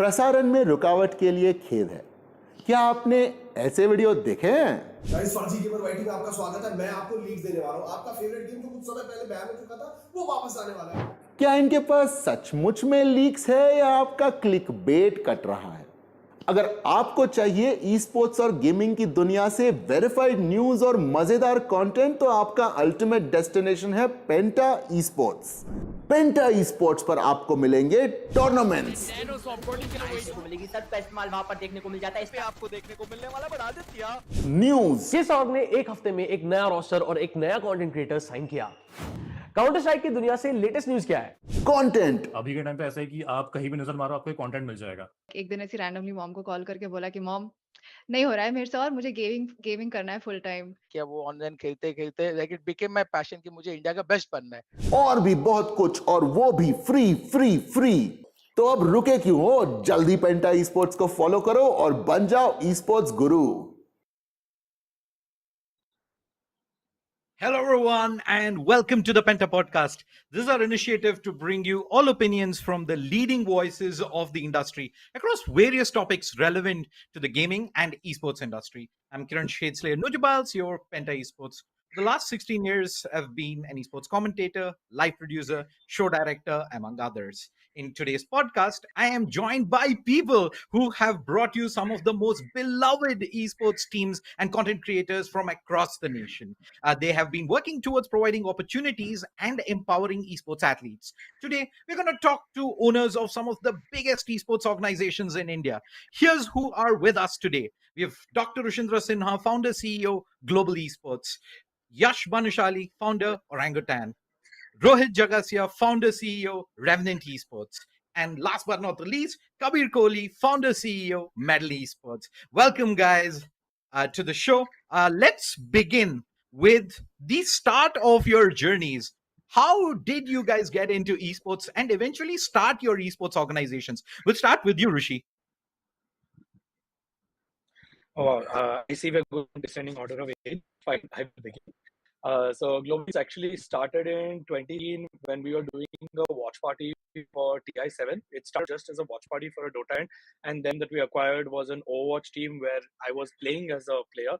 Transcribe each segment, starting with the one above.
प्रसारण में रुकावट के लिए खेद है। क्या आपने ऐसे वीडियो देखे हैं? गाइस, फर्जी गेमर वाईटी में आपका स्वागत है। मैं आपको लीड देने वाला हूं। आपका फेवरेट गेम जो कुछ समय पहले बैन हो चुका था वो वापस आने वाला है। क्या इनके पास सचमुच में लीक्स है या आपका क्लिक बेट कट रहा है? अगर आपको चाहिए ई स्पोर्ट्स और गेमिंग की दुनिया से वेरीफाइड न्यूज और मजेदार कंटेंट, तो आपका अल्टीमेट डेस्टिनेशन है पेंटा ई स्पोर्ट्स। पेंटा ई स्पोर्ट्स पर आपको मिलेंगे टूर्नामेंट्स, मिलेगी सर का इस्तेमाल वहां पर देखने को मिल जाता है। इसमें आपको देखने को मिलने वाला बढ़ा देती न्यूज। जिस ऑर्ग ने एक हफ्ते में एक नया रोस्टर और एक नया कंटेंट क्रिएटर साइन किया। काउंटर स्ट्राइक की दुनिया से लेटेस्ट न्यूज क्या है? कंटेंट। अभी के टाइम पे ऐसा है कि आप कहीं भी नजर मारो आपको कंटेंट मिल जाएगा। एक दिन ऐसी रैंडमली मॉम को कॉल करके बोला कि मॉम नहीं हो रहा है मेरे से और मुझे गेमिंग करना है फुल टाइम। क्या वो ऑनलाइन खेलते खेलते like it became my passion कि मुझे इंडिया का बेस्ट बनना है। और भी बहुत कुछ, और वो भी फ्री फ्री फ्री। तो अब रुके क्यों हो? जल्दी पेंटा ई स्पोर्ट्स को फॉलो करो और बन जाओ e sports Guru. Hello, everyone, and welcome to the Penta Podcast. This is our initiative to bring you all opinions from the leading voices of the industry across various topics relevant to the gaming and esports industry. I'm Kiran ShaDeSLaYeR Noojibail, your Penta Esports. For the last 16 years, I've been an esports commentator, live producer, show director, among others. In today's podcast, I am joined by people who have brought you some of the most beloved esports teams and content creators from across the nation. They have been working towards providing opportunities and empowering esports athletes. Today, we're going to talk to owners of some of the biggest esports organizations in India. Here's who are with us today. We have Dr. Rushindra Sinha, founder, CEO, Global Esports. Yash, Bhanushali, founder, Orangutan. Rohit, Jagasia, founder, CEO, Revenant Esports. And last but not the least, Kabir, Kohli, founder, CEO, Medal Esports. Welcome, guys, to the show. Let's begin with the start of your journeys. How did you guys get into esports and eventually start your esports organizations? We'll start with you, Rishi. I see we're going descending order of age. Fine, I will begin. So Global actually started in 2018 when we were doing a watch party for TI7. It started just as a watch party for a Dota and then that we acquired was an Overwatch team where I was playing as a player.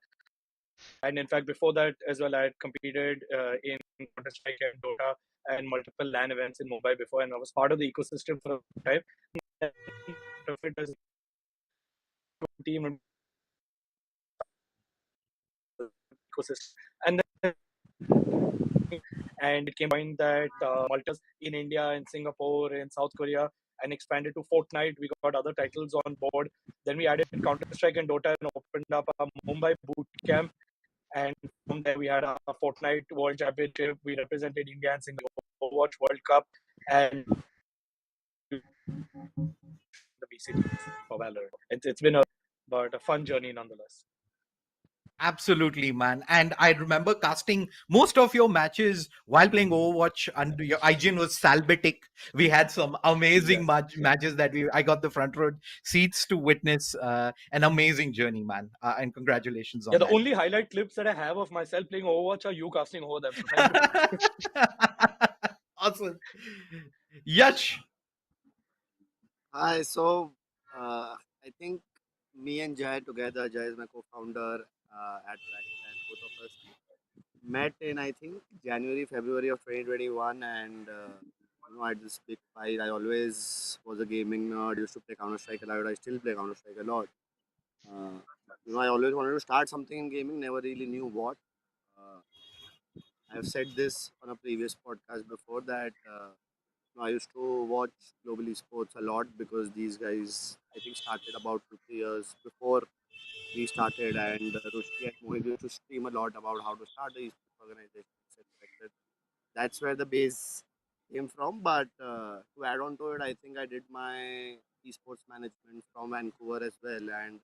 And in fact, before that as well, I had competed in Counter-Strike and Dota and multiple LAN events in Mumbai before, and I was part of the ecosystem for a time. Team ecosystem, and then it came point that multis in India, in Singapore, in South Korea, and expanded to Fortnite. We got other titles on board. Then we added Counter-Strike and Dota and opened up a Mumbai boot camp. And from there, we had a Fortnite World Championship. We represented India in Singapore Overwatch World Cup and the BCT for Valor. It's been a fun journey nonetheless. Absolutely, man. And I remember casting most of your matches while playing Overwatch, and your IGN was salvific. We had some amazing Yes. matches that I got the front row seats to witness. An amazing journey, man. And congratulations Yeah, on the that. only highlight clips that I have of myself playing Overwatch are you casting over them. So thank you for that. Awesome. Yash. Hi, so I think me and Jai together, Jai is my co-founder at Orangutan. Both of us met in I think January, February of 2021, and I had this big fight. I always was a gaming nerd. Used to play Counter Strike a lot. I still play Counter Strike a lot. Uh, I always wanted to start something in gaming. Never really knew what. Uh, I've said this on a previous podcast before that. I used to watch global esports a lot because these guys, I think, started about 2 3 years before we started, and Rushki and Mohit used to stream a lot about how to start the esports organization, etc. That's where the base came from. But to add on to it, I think I did my esports management from Vancouver as well, and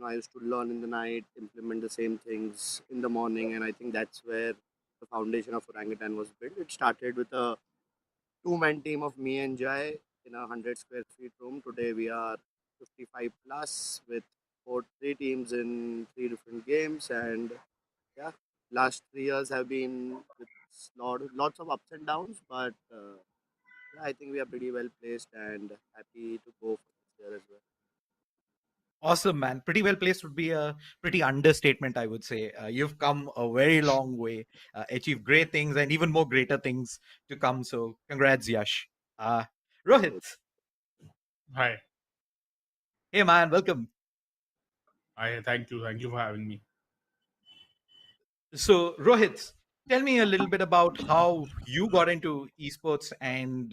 I used to learn in the night, implement the same things in the morning, and I think that's where the foundation of Orangutan was built. It started with a two-man team of me and Jai in a 100 square feet room. Today we are 55 plus with three teams in three different games, and yeah, last 3 years have been with lots of ups and downs, but yeah, I think we are pretty well placed and happy to go for this year as well. Awesome, man. Pretty well placed would be a pretty understatement, I would say. You've come a very long way, achieved great things, and even more greater things to come. So, congrats, Yash. Uh, Rohit. Hi. Hey, man. Welcome. Thank you for having me. So, Rohit, tell me a little bit about how you got into esports and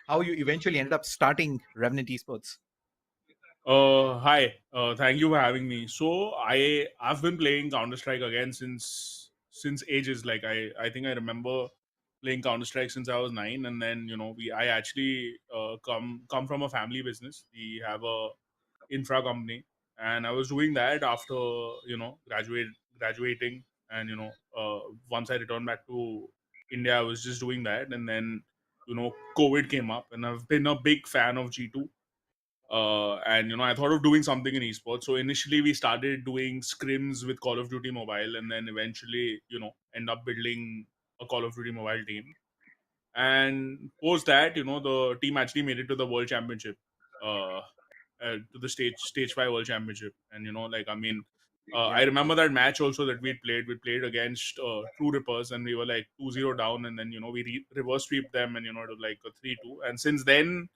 how you eventually ended up starting Revenant Esports. Hi. Thank you for having me. So I've been playing Counter Strike again since ages. Like I think I remember playing Counter Strike since I was 9, and then I actually come from a family business. We have a infra company, and I was doing that after graduating, and once I returned back to India, I was just doing that, and then COVID came up, and I've been a big fan of G2. And I thought of doing something in esports. So initially we started doing scrims with Call of Duty Mobile, and then eventually end up building a Call of Duty Mobile team. And post that, the team actually made it to the World Championship, uh, to the stage 5 World Championship. And I Yeah. remember that match also that we played. We played against True Rippers, and we were like 2-0 down, and then we reverse sweep them, and it was like a 3-2. And since then,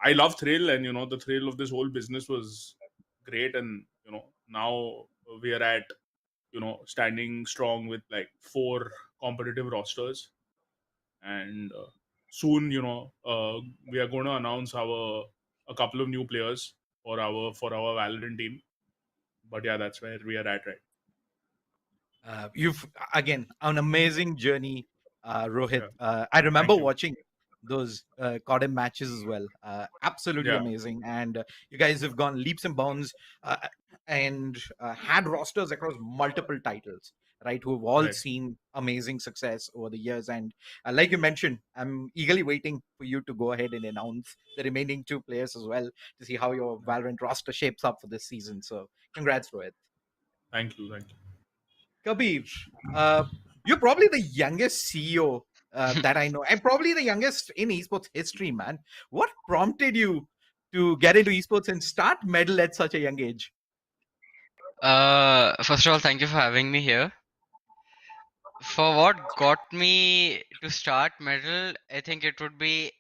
I love thrill, and the thrill of this whole business was great. And now we are at standing strong with like 4 competitive rosters, and soon we are going to announce our a couple of new players for our Valorant team. But yeah, that's where we are at, right? You've again an amazing journey, Rohit. Yeah, I remember thank you. watching those Codem matches as well. Absolutely Yeah, amazing, and you guys have gone leaps and bounds and had rosters across multiple titles, right? Who've all right. seen amazing success over the years. And like you mentioned, I'm eagerly waiting for you to go ahead and announce the remaining 2 players as well to see how your Valorant roster shapes up for this season. So, congrats, Rohit. Thank you. Kabir, uh, you're probably the youngest CEO that I know, and probably the youngest in esports history, man. What prompted you to get into esports and start medal at such a young age? First of all, thank you for having me here. For what got me to start metal, I think it would be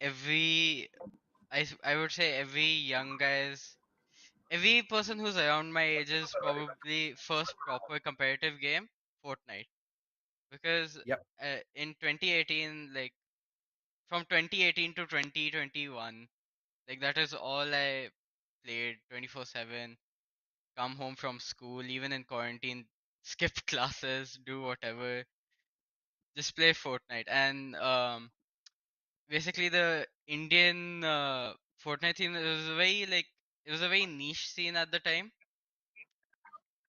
I would say every young guy's, every person who's around my age is probably first proper competitive game, Fortnite. Because Yep. in 2018, like from 2018 to 2021, like that is all I played 24/7. Come home from school, even in quarantine, skip classes, do whatever, just play Fortnite. And basically the Indian Fortnite scene, it was a very niche scene at the time.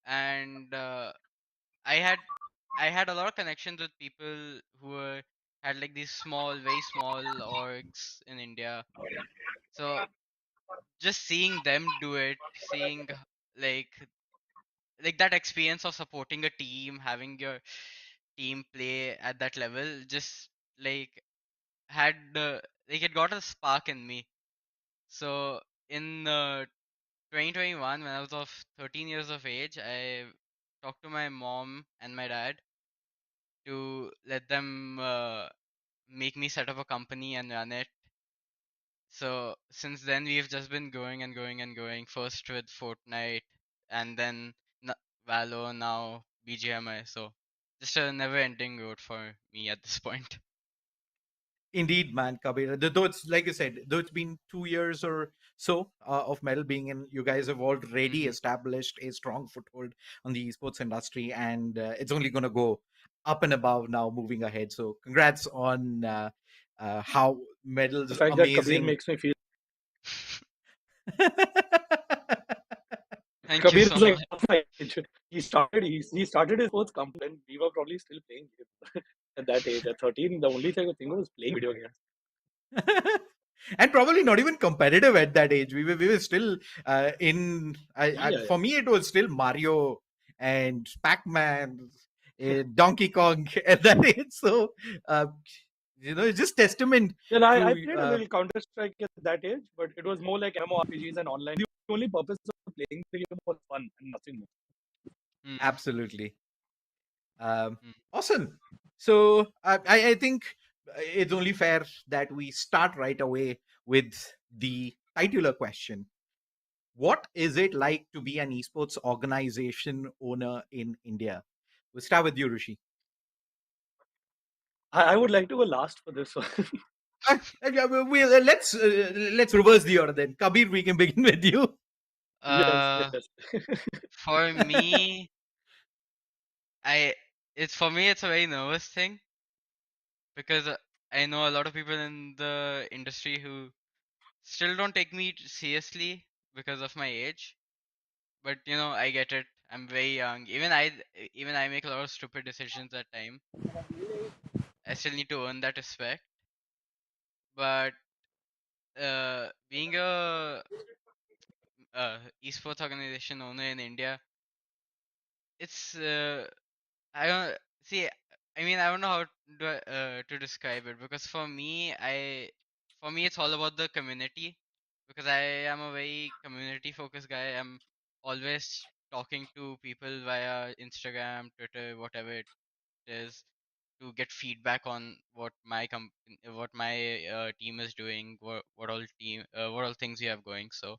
and I had I had a lot of connections with people who had like these small, very small orgs in India. So just seeing them do it, seeing like like that experience of supporting a team, having your team play at that level, just like had like it got a spark in me. So in 2021, when I was of 13 years of age, I talked to my mom and my dad to let them make me set up a company and run it. So since then, we've just been going and going and going. First with Fortnite, and then Valo, now BGMI. So just a never-ending road for me at this point. Indeed, man, Kabir. Though it's like you said, though it's been 2 years or so of Metal being in, you guys have already established a strong foothold on the esports industry, and it's only going to go up and above now moving ahead. So, congrats on how The Metal's fact that Kabir amazing. makes me feel. Thank you Kabir so is like much. half my age. He started his sports company and we were probably still playing games at that age. At 13, the only thing was playing video games. And probably not even competitive at that age. We were still in. Yeah. For me, it was still Mario and Pac-Man, Donkey Kong at that age. So it's just testament Well, I to. played a little Counter Strike at that age, but it was more like MMORPGs and online. The only purpose of playing the game was fun and nothing more. Absolutely. Mm. Awesome. So I think it's only fair that we start right away with the titular question. What is it like to be an esports organization owner in India? We'll start with you, Rishi. I would like to go last for this one. Let's reverse the order then. Kabir, we can begin with you. Uh, Yes. for me, for me it's a very nervous thing because I know a lot of people in the industry who still don't take me seriously because of my age. But I get it. I'm very young. Even I make a lot of stupid decisions at time. I still need to earn that respect. But being a esports organization owner in India, it's I don't see. I mean, I don't know how to describe it because for me, it's all about the community because I am a very community focused guy. I'm always talking to people via Instagram, Twitter, whatever it is, to get feedback on what my team is doing, what all things you have going. So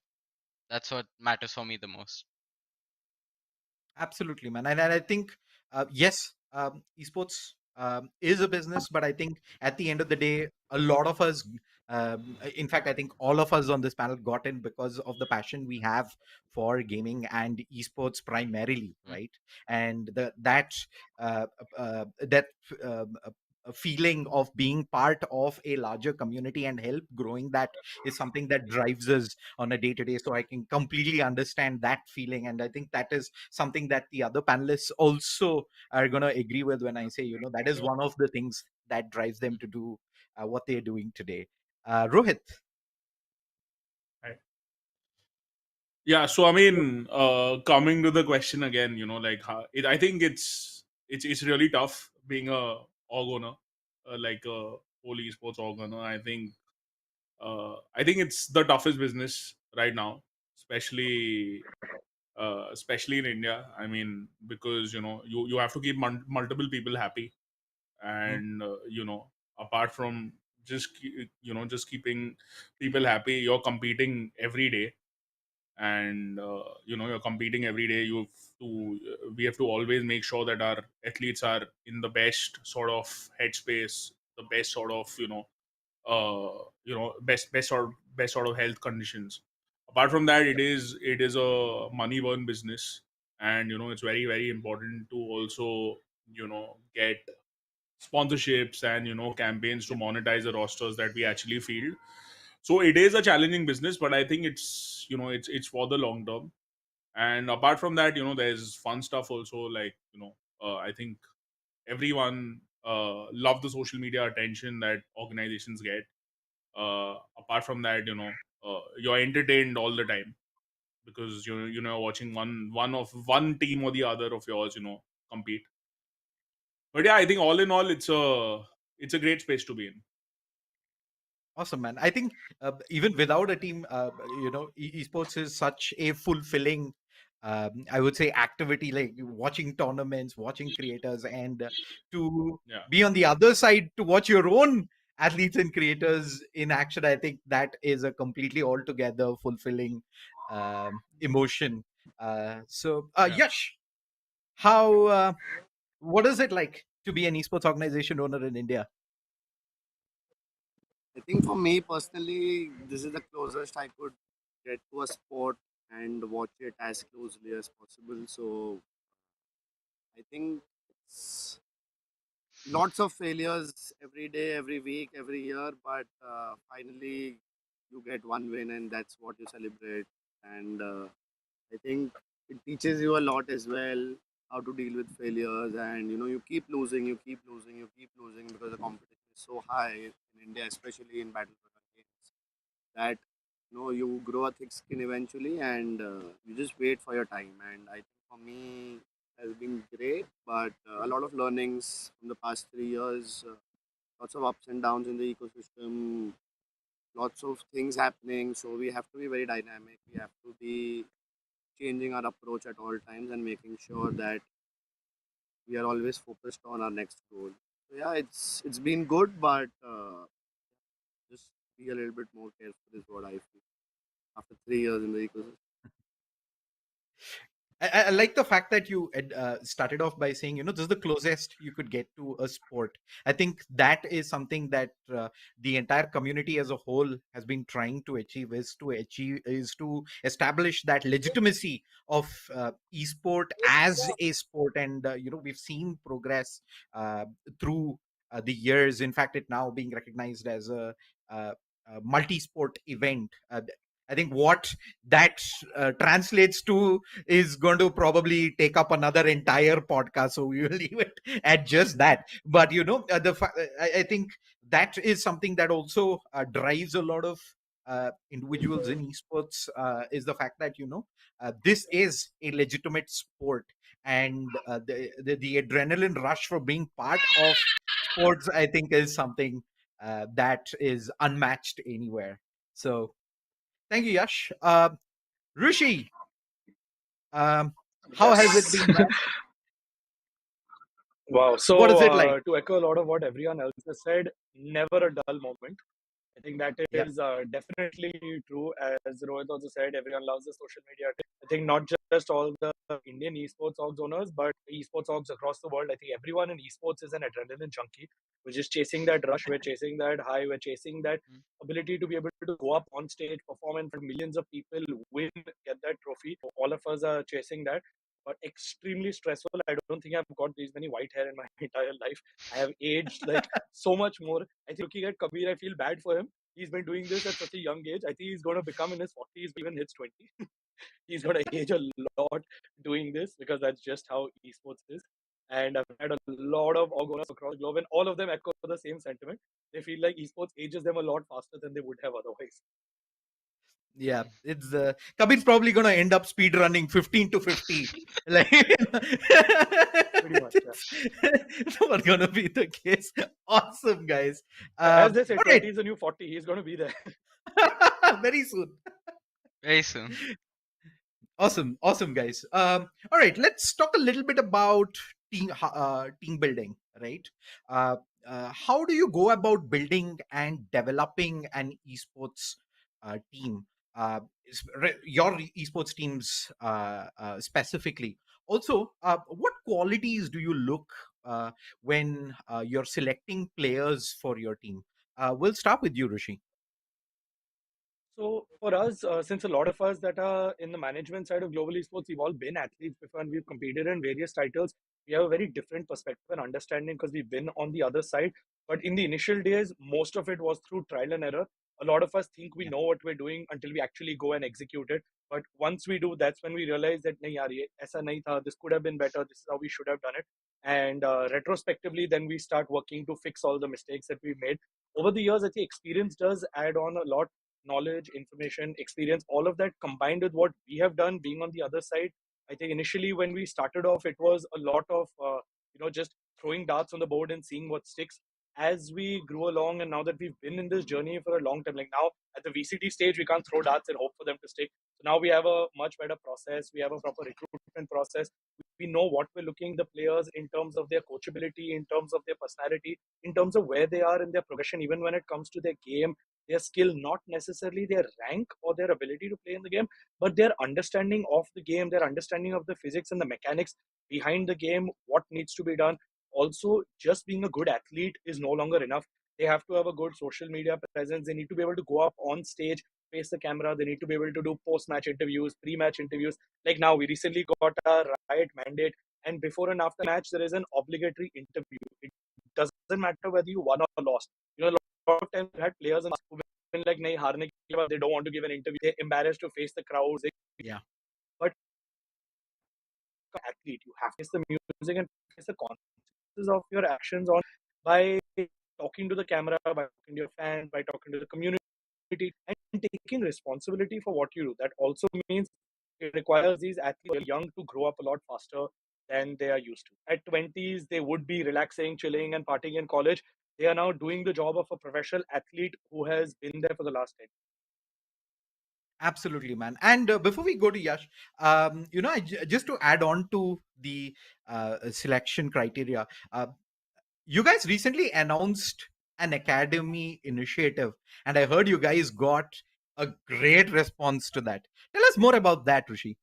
that's what matters for me the most. Absolutely, man. And I think, yes, esports is a business, but I think at the end of the day, a lot of us, in fact, I think all of us on this panel got in because of the passion we have for gaming and esports primarily, right? And uh, that a feeling of being part of a larger community and help growing that is something that drives us on a day to day. So I can completely understand that feeling. And I think that is something that the other panelists also are going to agree with when I say, that is one of the things that drives them to do what they're doing today. Rohit. Yeah, so I mean, coming to the question again, like I think it's really tough being a org owner, like a whole esports org owner. I think it's the toughest business right now, especially in India. I mean, because you have to keep multiple people happy, and apart from just keeping people happy, you're competing every day, and you're competing every day. We have to always make sure that our athletes are in the best sort of headspace, the best sort of best sort of health conditions. Apart from that, it is a money burn business, and it's very, very important to also get sponsorships and campaigns to monetize the rosters that we actually field. So it is a challenging business, but I think it's for the long term. And apart from that, there's fun stuff also. Like, I think everyone love the social media attention that organizations get. Apart from that, you're entertained all the time because watching one team or the other of yours, compete. But yeah, I think all in all, it's a great space to be in. Awesome, man. I think even without a team, esports is such a fulfilling, I would say, activity. Like watching tournaments, watching creators, and to Yeah. be on the other side to watch your own athletes and creators in action. I think that is a completely altogether fulfilling emotion. Yeah. Yash, how what is it like to be an esports organization owner in India? I think for me personally, this is the closest I could get to a sport and watch it as closely as possible. So I think it's lots of failures every day, every week, every year, but finally you get one win and that's what you celebrate. And I think it teaches you a lot as well how to deal with failures. And you keep losing, you keep losing, you keep losing because the competition is so high in India, especially in battle royale games, that you grow a thick skin eventually, and you just wait for your time. And I think for me it has been great, but a lot of learnings from the past 3 years, lots of ups and downs in the ecosystem, lots of things happening. So we have to be very dynamic. We have to be changing our approach at all times and making sure that we are always focused on our next goal. So yeah, it's been good, but just be a little bit more careful is what I feel after 3 years in the ecosystem. I like the fact that you started off by saying, this is the closest you could get to a sport. I think that is something that the entire community as a whole has been trying to is to establish that legitimacy of esport as a sport. And we've seen progress through the years. In fact, it now being recognized as a multi-sport event. I think what that translates to is going to probably take up another entire podcast, so we will leave it at just that. But I think that is something that also drives a lot of individuals in esports, is the fact that this is a legitimate sport, and the adrenaline rush for being part of sports, I think, is something that is unmatched anywhere. So thank you, Yash. Rishi, how has it Yes. been, man? Wow. What is So, it like? to echo a lot of what everyone else has said, never a dull moment. I think that Yeah, is definitely true. As Rohit also said, everyone loves the social media. I think not just all the Indian esports orgs owners, but esports orgs across the world. I think everyone in esports is an adrenaline junkie. We're just chasing that rush. We're chasing that high. We're chasing that ability to be able to go up on stage, perform in front of millions of people, win, get that trophy. All of us are chasing that. But extremely stressful. I don't think I've got these many white hair in my entire life. I have aged like so much more. I think looking at Kabir, I feel bad for him. He's been doing this at such a young age. I think he's going to become in his 40s, even hits 20. He's going to age a lot doing this because that's just how esports is. And I've had a lot of org owners across the globe, and all of them echo the same sentiment. They feel like esports ages them a lot faster than they would have otherwise. yeah. It's Kabir's probably going to end up speed running 15 to 50. Like, Pretty much, yeah. it's not going to be the case. Awesome, guys. As they say, All 20 is a new 40. He's going to be there. right, very soon. Very soon. Awesome, guys. All right, let's talk a little bit about team building, right? Uh, how do you go about building and developing an esports team? Your esports teams specifically. Also, what qualities do you look when you're selecting players for your team? We'll start with you, Rishi. So for us, since a lot of us that are in the management side of global esports, we've all been athletes before and we've competed in various titles. We have a very different perspective and understanding because we've been on the other side. But in the initial days, most of it was through trial and error. a lot of us think we know what we're doing until we actually go and execute it. But once we do, that's when we realize that nahi yaar, ye aisa nahi tha, this could have been better, this is how we should have done it. And retrospectively, then we start working to fix all the mistakes that we made. Over the years, I think experience does add on a lot. Knowledge, information, experience, all of that combined with what we have done being on the other side. I think initially when we started off, it was a lot of, just throwing darts on the board and seeing what sticks. As we grew along, and now that we've been in this journey for a long time, like now at the VCT stage, we can't throw darts and hope for them to stick. So now we have a much better process. We have a proper recruitment process. We know what we're looking the players in terms of their coachability, in terms of their personality, in terms of where they are in their progression, even when it comes to their game, their skill, not necessarily their rank or their ability to play in the game, but their understanding of the game, their understanding of the physics and the mechanics behind the game, what needs to be done. Also, just being a good athlete is no longer enough. They have to have a good social media presence. They need to be able to go up on stage, face the camera. They need to be able to do post-match interviews, pre-match interviews. Like now, we recently got a Riot mandate, and before and after match, there is an obligatory interview. It doesn't matter whether you won or lost. A lot of times we had players who've been like, nahi, haarne ke baad they don't want to give an interview. They're embarrassed to face the crowds. Yeah. But athlete, you have to face the music and face the consequences of your actions on by talking to the camera, by talking to your fans, by talking to the community, and taking responsibility for what you do. That also means it requires these athletes young to grow up a lot faster than they are used to. At 20s, they would be relaxing, chilling, and partying in college. They are now doing the job of a professional athlete who has been there for the last 10. Absolutely, man. And before we go to Yash, just to add on to the selection criteria, you guys recently announced an academy initiative, and I heard you guys got a great response to that. Tell us more about that, Rishi.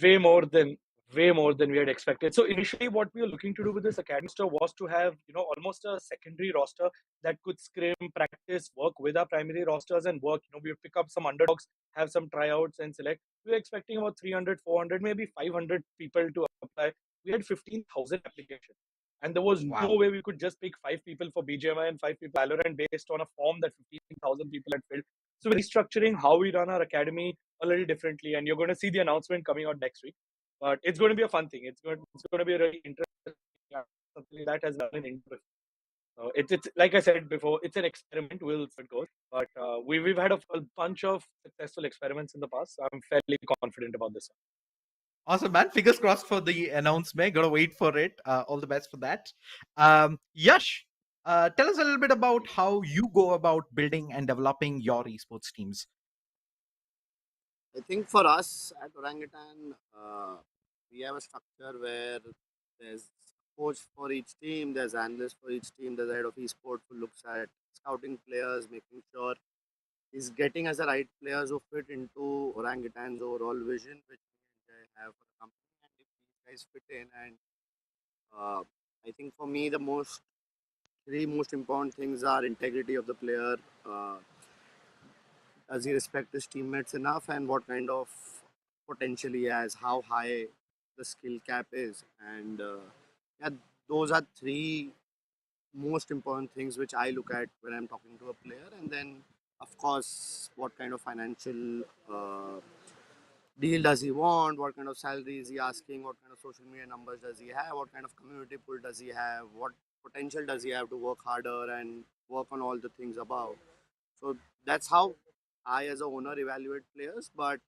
way more than way more than we had expected. So initially, what we were looking to do with this academy roster was to have almost a secondary roster that could scrim, practice, work with our primary rosters and work. We would pick up some underdogs, have some tryouts, and select. We were expecting about 300, 400, maybe 500 people to apply. We had 15,000 applications. And there was no way we could just pick 5 people for BGMI and 5 people for Valorant based on a form that 15,000 people had filled. So we're restructuring how we run our academy a little differently, and you're going to see the announcement coming out next week. But it's going to be a fun thing. It's going to be a really interesting something that has done in India. It's like I said before, it's an experiment. We'll see how it goes. But we've had a bunch of successful experiments in the past. So I'm fairly confident about this one. Awesome, man. Fingers crossed for the announcement. Gotta wait for it. All the best for that. Yash, tell us a little bit about how you go about building and developing your esports teams. I think for us at Orangutan, we have a structure where there's coach for each team, there's analyst for each team, there's a head of esports who looks at scouting players, making sure he's getting us the right players who fit into Orangutan's overall vision, which I have for the company. And if these guys fit in, and I think for me, the three most important things are integrity of the player. Does he respect his teammates enough, and what kind of potential he has, how high the skill cap is, and yeah, those are three most important things which I look at when I'm talking to a player. And then of course, what kind of financial deal does he want, what kind of salary is he asking, what kind of social media numbers does he have, what kind of community pull does he have, what potential does he have to work harder and work on all the things above. So that's how I, as a owner, evaluate players. But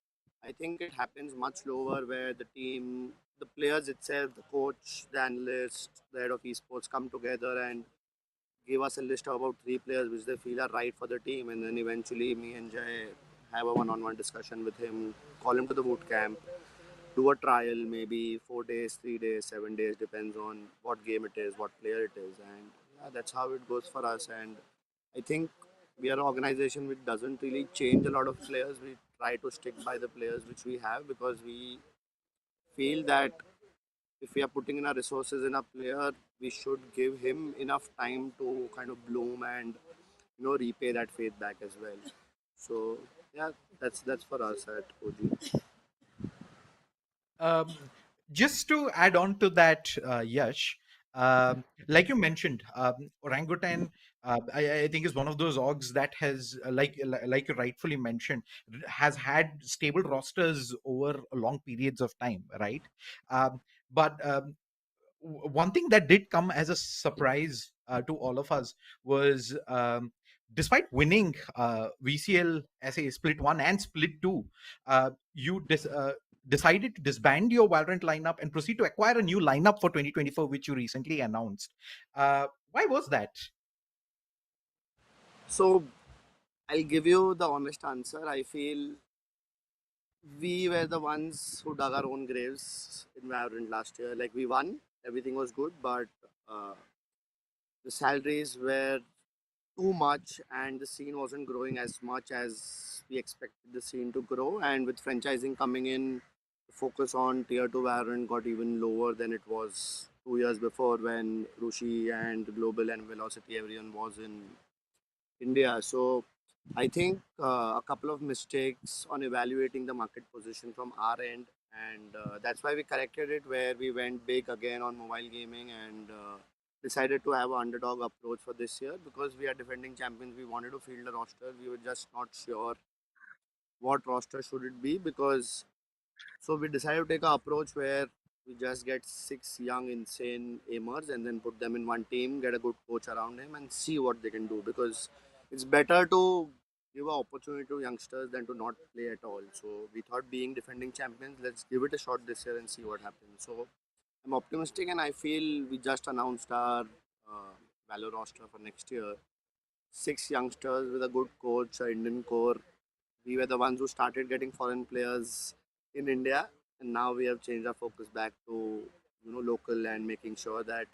I think it happens much lower where the team, the players itself, the coach, the analyst, the head of esports come together and give us a list of about 3 players which they feel are right for the team. And then eventually me and Jay have a one-on-one discussion with him, call him to the boot camp, do a trial, maybe 4 days, 3 days, 7 days, depends on what game it is, what player it is. And yeah, that's how it goes for us. And I think we are an organization which doesn't really change a lot of players. We try to stick by the players which we have, because we feel that if we are putting in our resources in a player, we should give him enough time to kind of bloom and repay that faith back as well. So yeah, that's for us at OG. Um, just to add on to that, Yash, Like you mentioned, Orangutan, I think is one of those orgs that has, like you rightfully mentioned, has had stable rosters over long periods of time, right? Um, but one thing that did come as a surprise to all of us was, despite winning VCL SA Split 1 and Split 2, you decided to disband your Valorant lineup and proceed to acquire a new lineup for 2024, which you recently announced. Why was that? So I'll give you the honest answer. I feel we were the ones who dug our own graves in Valorant last year. Like we won, everything was good, but uh, the salaries were too much and the scene wasn't growing as much as we expected the scene to grow. And with franchising coming in, the focus on tier 2 Valorant got even lower than it was 2 years before when Rushi and Global and Velocity everyone was in India. So I think a couple of mistakes on evaluating the market position from our end, and that's why we corrected it. Where we went big again on mobile gaming and decided to have an underdog approach for this year because we are defending champions. We wanted to field a roster. We were just not sure what roster should it be because so we decided to take an approach where we just get six young, insane aimers and then put them in one team, get a good coach around him, and see what they can do. Because it's better to give an opportunity to youngsters than to not play at all. So we thought, being defending champions, let's give it a shot this year and see what happens. So I'm optimistic, and I feel we just announced our Valor roster for next year. Six youngsters with a good coach, an Indian core. We were the ones who started getting foreign players in India, and now we have changed our focus back to local and making sure that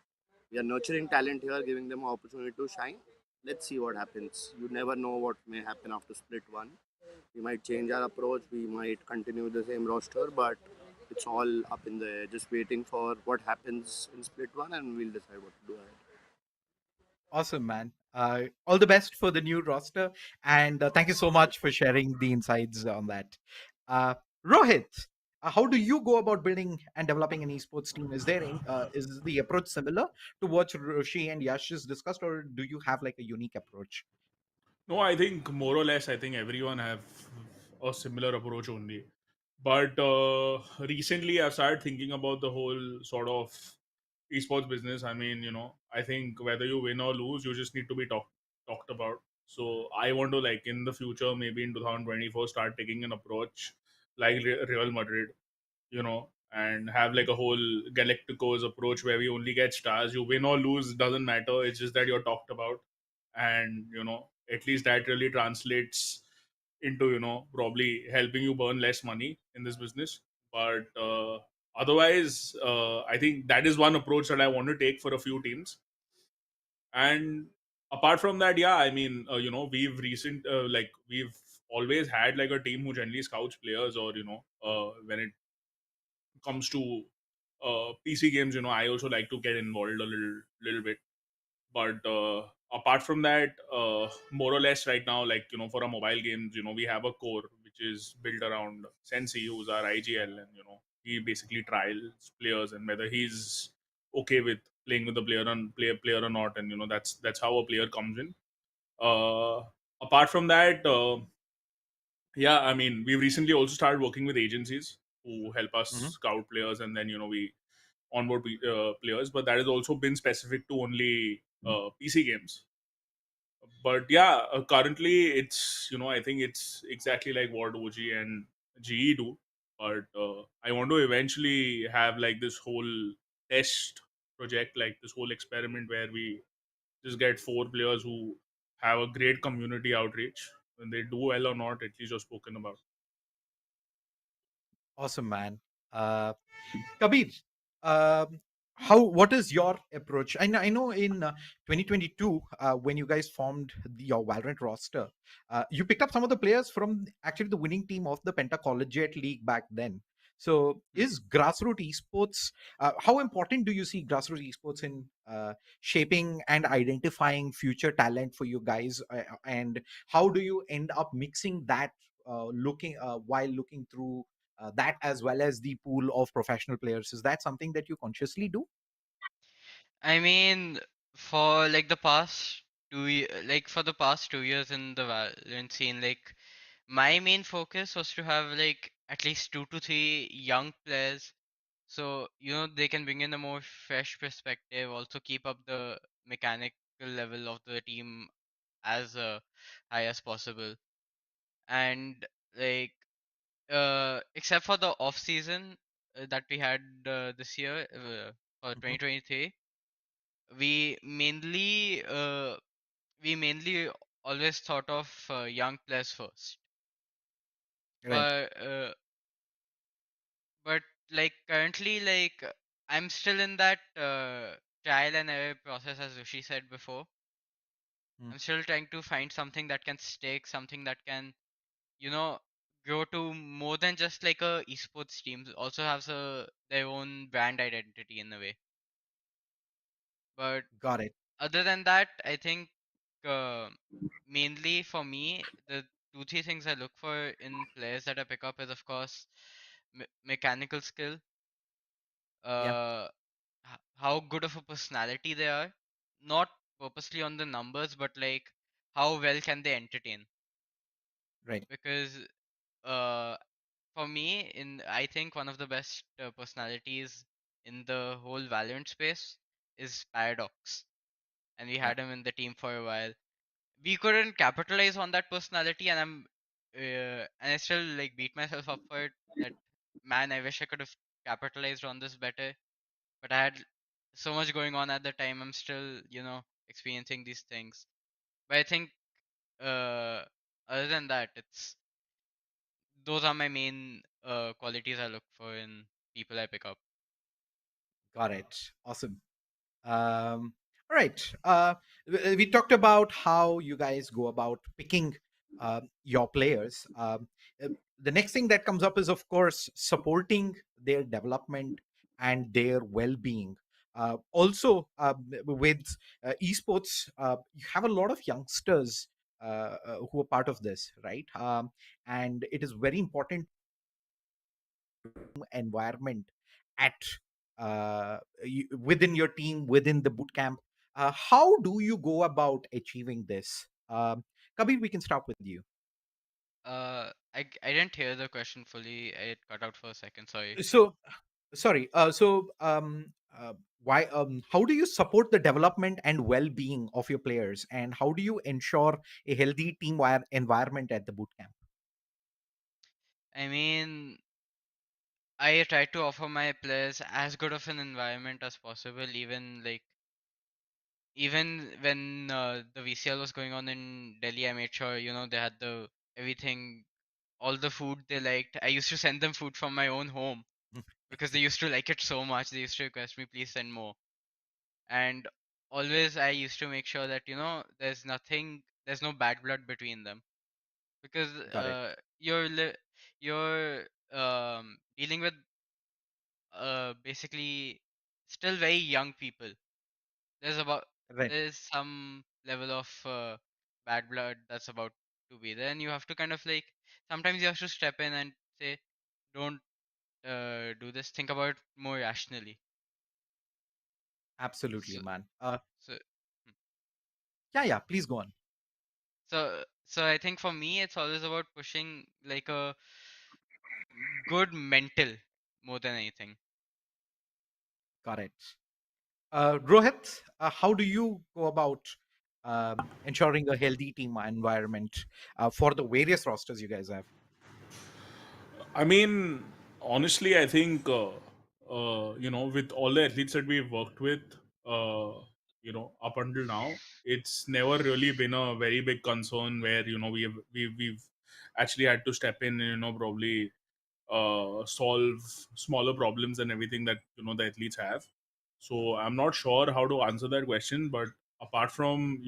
we are nurturing talent here, giving them an opportunity to shine. Let's see what happens. You never know what may happen after split one. We might change our approach. We might continue the same roster, but it's all up in the air. Just waiting for what happens in split one, and we'll decide what to do ahead. Awesome, man. All the best for the new roster, and thank you so much for sharing the insights on that. Uh, Rohit, how do you go about building and developing an esports team? Is the approach similar to what Roshi and Yash has discussed, or do you have like a unique approach? No, I think more or less, I think everyone have a similar approach only. But recently, I've started thinking about the whole sort of esports business. I mean, I think whether you win or lose, you just need to be talked about. So I want to, like, in the future, maybe in 2024, start taking an approach like Real Madrid, and have like a whole Galacticos approach where we only get stars. You win or lose, doesn't matter. It's just that you're talked about, and at least that really translates into probably helping you burn less money in this business. But otherwise, I think that is one approach that I want to take for a few teams. And apart from that, yeah, I mean, we've always had like a team who generally scouts players, or when it comes to PC games, I also like to get involved a little bit. But apart from that, more or less right now, like for our mobile games, we have a core which is built around Sensi, who's our IGL, and he basically trials players and whether he's okay with playing with the player or not, and that's how a player comes in. Uh, Apart from that, yeah, I mean, we recently also started working with agencies who help us Mhm. scout players, and then we onboard players, but that has also been specific to only PC games. But yeah, currently it's I think it's exactly like what OG and GE do. But I want to eventually have like this whole test project, like this whole experiment where we just get four players who have a great community outreach. When they do well or not, at least you're spoken about. Awesome, man. Uh, Kabir, um, what is your approach? I know in 2022, when you guys formed your Valorant roster, you picked up some of the players from actually the winning team of the Penta Collegiate League back then. So, is grassroots esports? How important do you see grassroots esports in shaping and identifying future talent for you guys? And how do you end up mixing that, looking while looking through that as well as the pool of professional players? Is that something that you consciously do? I mean, for like the past for the past 2 years in the Valorant scene, like my main focus was to have like at least 2 to 3 young players, so they can bring in a more fresh perspective, also keep up the mechanical level of the team as high as possible, and like except for the off season that we had this year for Mhm. 2023, we mainly uh, we mainly always thought of young players first, Right. but like currently, like I'm still in that trial and error process, as Rishi said before. Mm. I'm still trying to find something that can stick, something that can you know grow to more than just like a esports team, also has their own brand identity in a way. But Got it. other than that, I think uh, mainly for me, the 2 3 things I look for in players that I pick up is, of course, mechanical skill, Yeah. uh, how good of a personality they are, not purposely on the numbers, but like how well can they entertain. Right. Because uh, for me, in I think one of the best personalities in the whole Valorant space is Paradox, and we Yeah. had him in the team for a while. We couldn't capitalize on that personality, and I still like beat myself up for it. That man, I wish I could have capitalized on this better, but I had so much going on at the time. I'm still experiencing these things. But I think uh, other than that, it's those are my main qualities I look for in people I pick up. Got it. Awesome. All right. We talked about how you guys go about picking your players. The next thing that comes up is, of course, supporting their development and their well-being. Also, with esports, you have a lot of youngsters who are part of this, right? And it is very important environment at within your team, within the boot camp. How do you go about achieving this? Kabir, we can start with you. I didn't hear the question fully. It cut out for a second. Sorry. So, sorry. Why? How do you support the development and well-being of your players, and how do you ensure a healthy team environment at the boot camp? I mean, I try to offer my players as good of an environment as possible, even when the VCL was going on in Delhi. I made sure they had the everything, all the food they liked. I used to send them food from my own home because they used to like it so much. They used to request me, please send more. And always I used to make sure that there's no bad blood between them, because Got it. you're dealing with basically still very young people. There's about Right. there's some level of bad blood that's about to be there, and you have to kind of like sometimes you have to step in and say, don't do this. Think about it more rationally. Absolutely, So, man. so, hmm. Yeah, yeah. Please go on. so I think for me, it's always about pushing like a good mental more than anything. Got it. Rohit, how do you go about ensuring a healthy team environment for the various rosters you guys have? I mean, honestly, I think with all the athletes that we've worked with, uh, up until now, it's never really been a very big concern where we've actually had to step in and probably solve smaller problems and everything that the athletes have. So I'm not sure how to answer that question, but apart from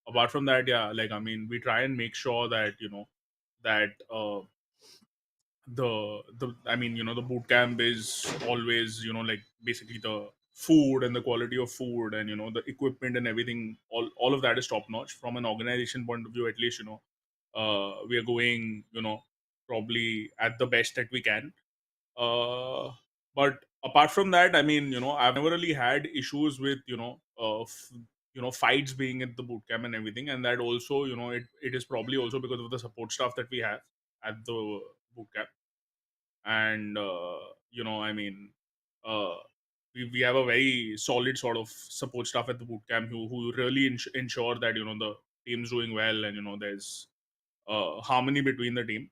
apart from that, yeah, like I mean, we try and make sure that that the I mean the boot camp is always like basically the food and the quality of food and the equipment and everything, all of that is top notch from an organization point of view. At least we are going probably at the best that we can, uh, but apart from that, I mean, I've never really had issues with fights being at the boot camp and everything, and that also, it is probably also because of the support staff that we have at the boot camp. And I mean, uh, we have a very solid sort of support staff at the boot camp who really ensure that the team's doing well, and there's harmony between the team.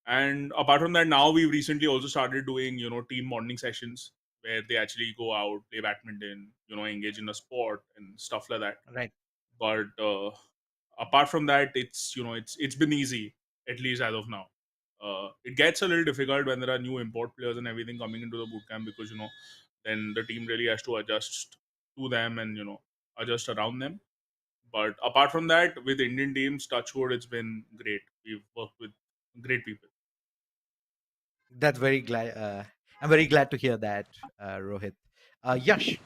And apart from that, now we've recently also started doing team bonding sessions where they actually go out, play badminton, engage in a sport and stuff like that. Right. But apart from that, it's been easy, at least as of now. It gets a little difficult when there are new import players and everything coming into the boot camp, because then the team really has to adjust to them and adjust around them. But apart from that, with Indian teams, touchwood, it's been great. We've worked with great people. That's very glad. I'm very glad to hear that, Rohit. Yash.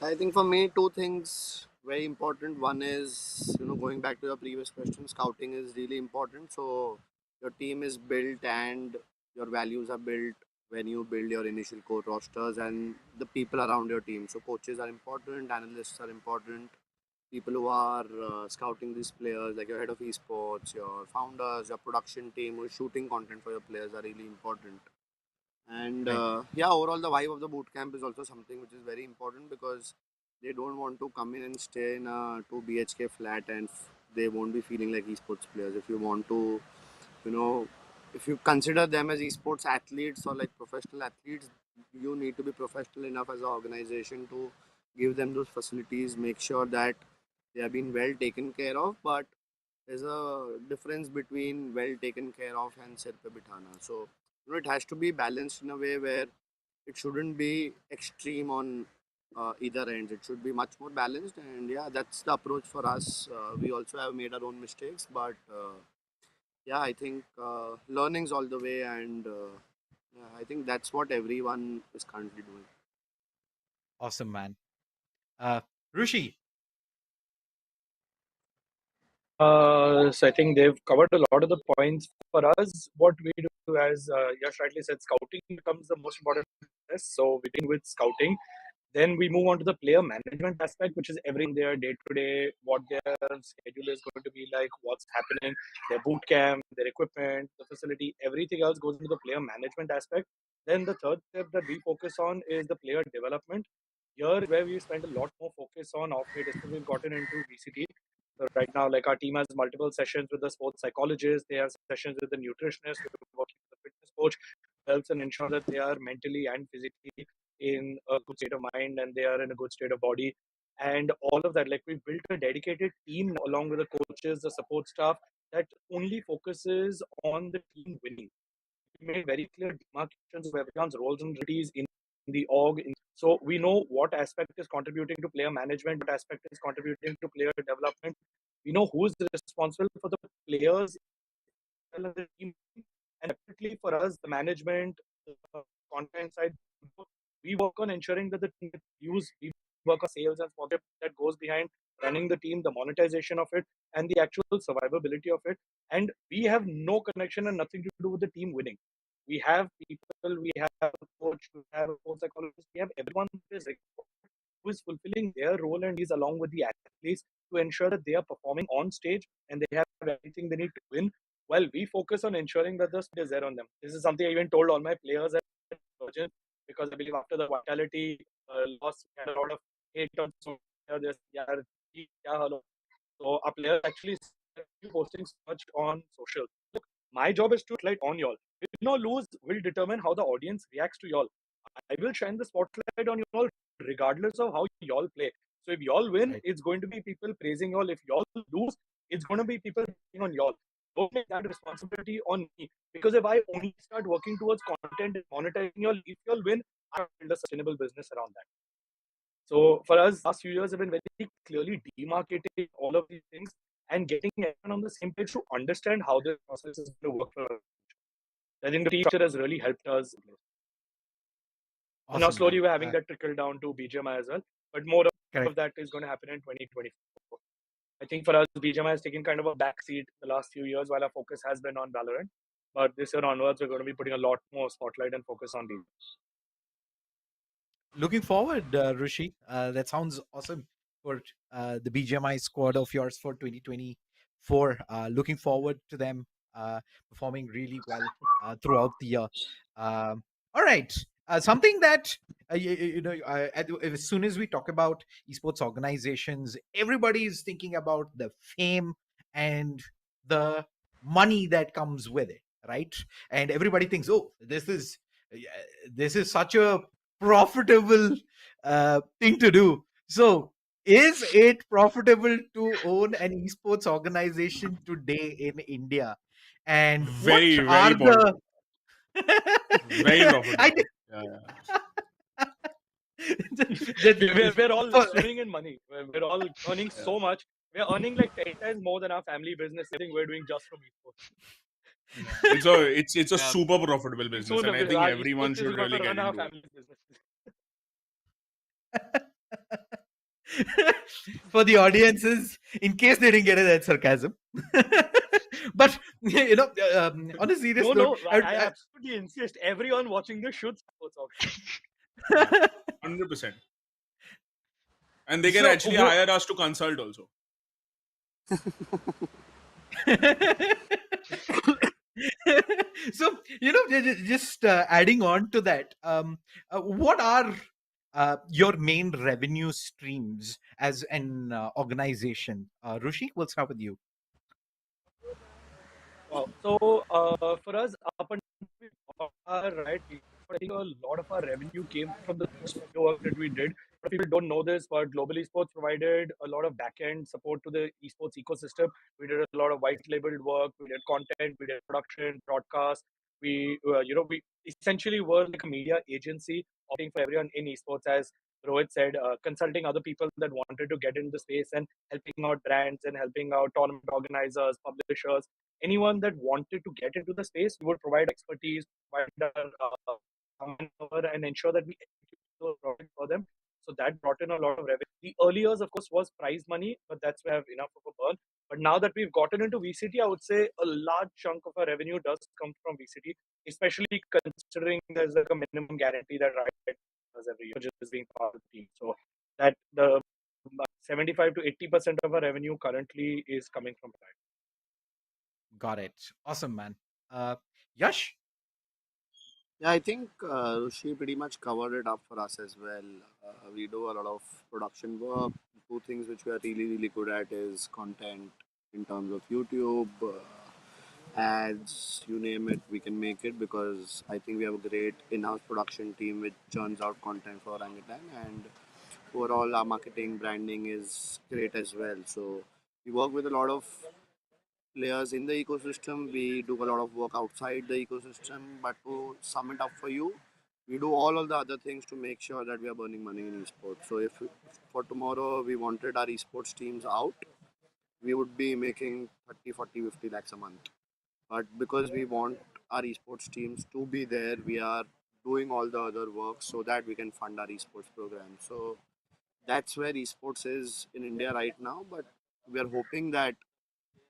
I think for me, two things very important. One is, going back to your previous question, scouting is really important. So your team is built and your values are built when you build your initial core rosters and the people around your team. So coaches are important, analysts are important, people who are scouting these players, like your head of esports, your founders, your production team who is shooting content for your players are really important. And Right. yeah, overall the vibe of the boot camp is also something which is very important, because they don't want to come in and stay in a 2 BHK flat and they won't be feeling like esports players. If you want to, you know, if you consider them as esports athletes or like professional athletes, you need to be professional enough as an organization to give them those facilities, make sure that they have been well taken care of. But there's a difference between well taken care of and sir pe bithana. So it has to be balanced in a way where it shouldn't be extreme on either ends. It should be much more balanced, and yeah, that's the approach for us. We also have made our own mistakes, but yeah, I think learning's all the way, and yeah, I think that's what everyone is currently doing. Awesome, man. Rushi. So I think they've covered a lot of the points. For us, what we do, as Yash rightly said, scouting becomes the most important process. So we begin with scouting. Then we move on to the player management aspect, which is everything their day to day, what their schedule is going to be like, what's happening, their boot camp, their equipment, the facility, everything else goes into the player management aspect. Then the third step that we focus on is the player development. Here is where we spend a lot more focus on off late. We've gotten into VCT. So right now, like our team has multiple sessions with the sports psychologist. They have sessions with the nutritionist. We're working with the fitness coach, helps and ensure that they are mentally and physically in a good state of mind and they are in a good state of body. And all of that, like we built a dedicated team along with the coaches, the support staff that only focuses on the team winning. We made very clear demarcations of everyone's roles and duties in the org. So we know what aspect is contributing to player management, what aspect is contributing to player development. We know who is responsible for the players and the team. And definitely for us, the management, the content side, we work on ensuring that the team gets views. We work on sales and sponsorship that goes behind running the team, the monetization of it, and the actual survivability of it. And we have no connection and nothing to do with the team winning. We have people, we have a coach, we have a sports psychologist, we have everyone who is fulfilling their role and is along with the athletes to ensure that they are performing on stage and they have everything they need to win. Well, we focus on ensuring that the speed is there on them. This is something I even told all my players at Virgin, because I believe after the Vitality loss, we had a lot of hate on social media. So our players actually posting so much on social. Look, my job is to light on y'all. Win or lose will determine how the audience reacts to y'all. I will shine the spotlight on y'all regardless of how y'all play. So if y'all win, Right. it's going to be people praising y'all. If y'all lose, it's going to be people hating on y'all. Don't make that responsibility on me. Because if I only start working towards content and monetizing y'all, if y'all win, I build a sustainable business around that. So for us, last few years have been very clearly demarcating all of these things and getting everyone on the same page to understand how this process is going to work for us. I think the team structure has really helped us. And now Awesome, slowly man. we're having that trickle down to BGMI as well. But more Correct. of that is going to happen in 2024. I think for us, BGMI has taken kind of a backseat the last few years while our focus has been on Valorant. But this year onwards, we're going to be putting a lot more spotlight and focus on these. Looking forward, Rishi. That sounds awesome for the BGMI squad of yours for 2024. Looking forward to them performing really well throughout the year. All right. Something that, as soon as we talk about esports organizations, everybody is thinking about the fame and the money that comes with it, right? And everybody thinks, oh, this is such a profitable thing to do. So, is it profitable to own an esports organization today in India? And what Very, are very the profitable. Very I profitable. did- We're all so- swimming in money. We're all earning so much. We're earning like 10 times more than our family business. I think we're doing just from esports. It's a Yeah. super profitable business, Soon, and I think our everyone esports is should going really to get run our into it. family's business. for the audiences, in case they didn't get it, that's sarcasm. But on a serious No, note, I absolutely insist. Everyone watching this should support sports. 100%. And they can So, actually hire us to consult also. So just adding on to that, what are your main revenue streams as an organization? Rushi, we'll start with you. Wow. So for us, up until right, I think a lot of our revenue came from the studio work that we did. A lot of people don't know this, but Global Esports provided a lot of back-end support to the esports ecosystem. We did a lot of white-labeled work. We did content. We did production, broadcast. We essentially were like a media agency, opting for everyone in esports, as Rohit said, consulting other people that wanted to get into the space and helping out brands and helping out tournament organizers, publishers, anyone that wanted to get into the space. We would provide expertise, provide manpower, and ensure that we execute those projects for them. So that brought in a lot of revenue. The early years, of course, was prize money, but that's where we have enough of a burn. But now that we've gotten into VCT, I would say a large chunk of our revenue does come from VCT, especially considering there's like a minimum guarantee that Riot does every year, just being part of the team. So that the 75 to 80% of our revenue currently is coming from Riot. Got it. Awesome, man. Yash? Yeah, I think she pretty much covered it up for us as well. We do a lot of production work. Two things which we are really, really good at is content in terms of YouTube, ads, you name it, we can make it because I think we have a great in-house production team which churns out content for Orangutan, and overall our marketing branding is great as well. So we work with a lot of players in the ecosystem. We do a lot of work outside the ecosystem, but to sum it up for you, we do all of the other things to make sure that we are burning money in esports. So if for tomorrow we wanted our esports teams out, we would be making 30, 40, 50 lakhs a month. But because we want our esports teams to be there, we are doing all the other work so that we can fund our esports program. So that's where esports is in India right now. But we are hoping that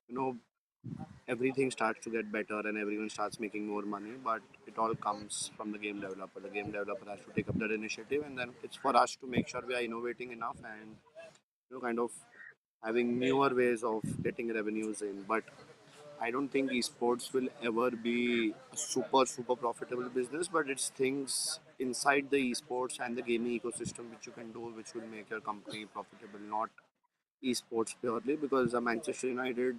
you know everything starts to get better and everyone starts making more money, but it all comes from the game developer. The game developer has to take up that initiative, and then it's for us to make sure we are innovating enough and kind of having newer ways of getting revenues in. But I don't think esports will ever be a super profitable business, but it's things inside the esports and the gaming ecosystem which you can do which will make your company profitable, not esports purely, because Manchester United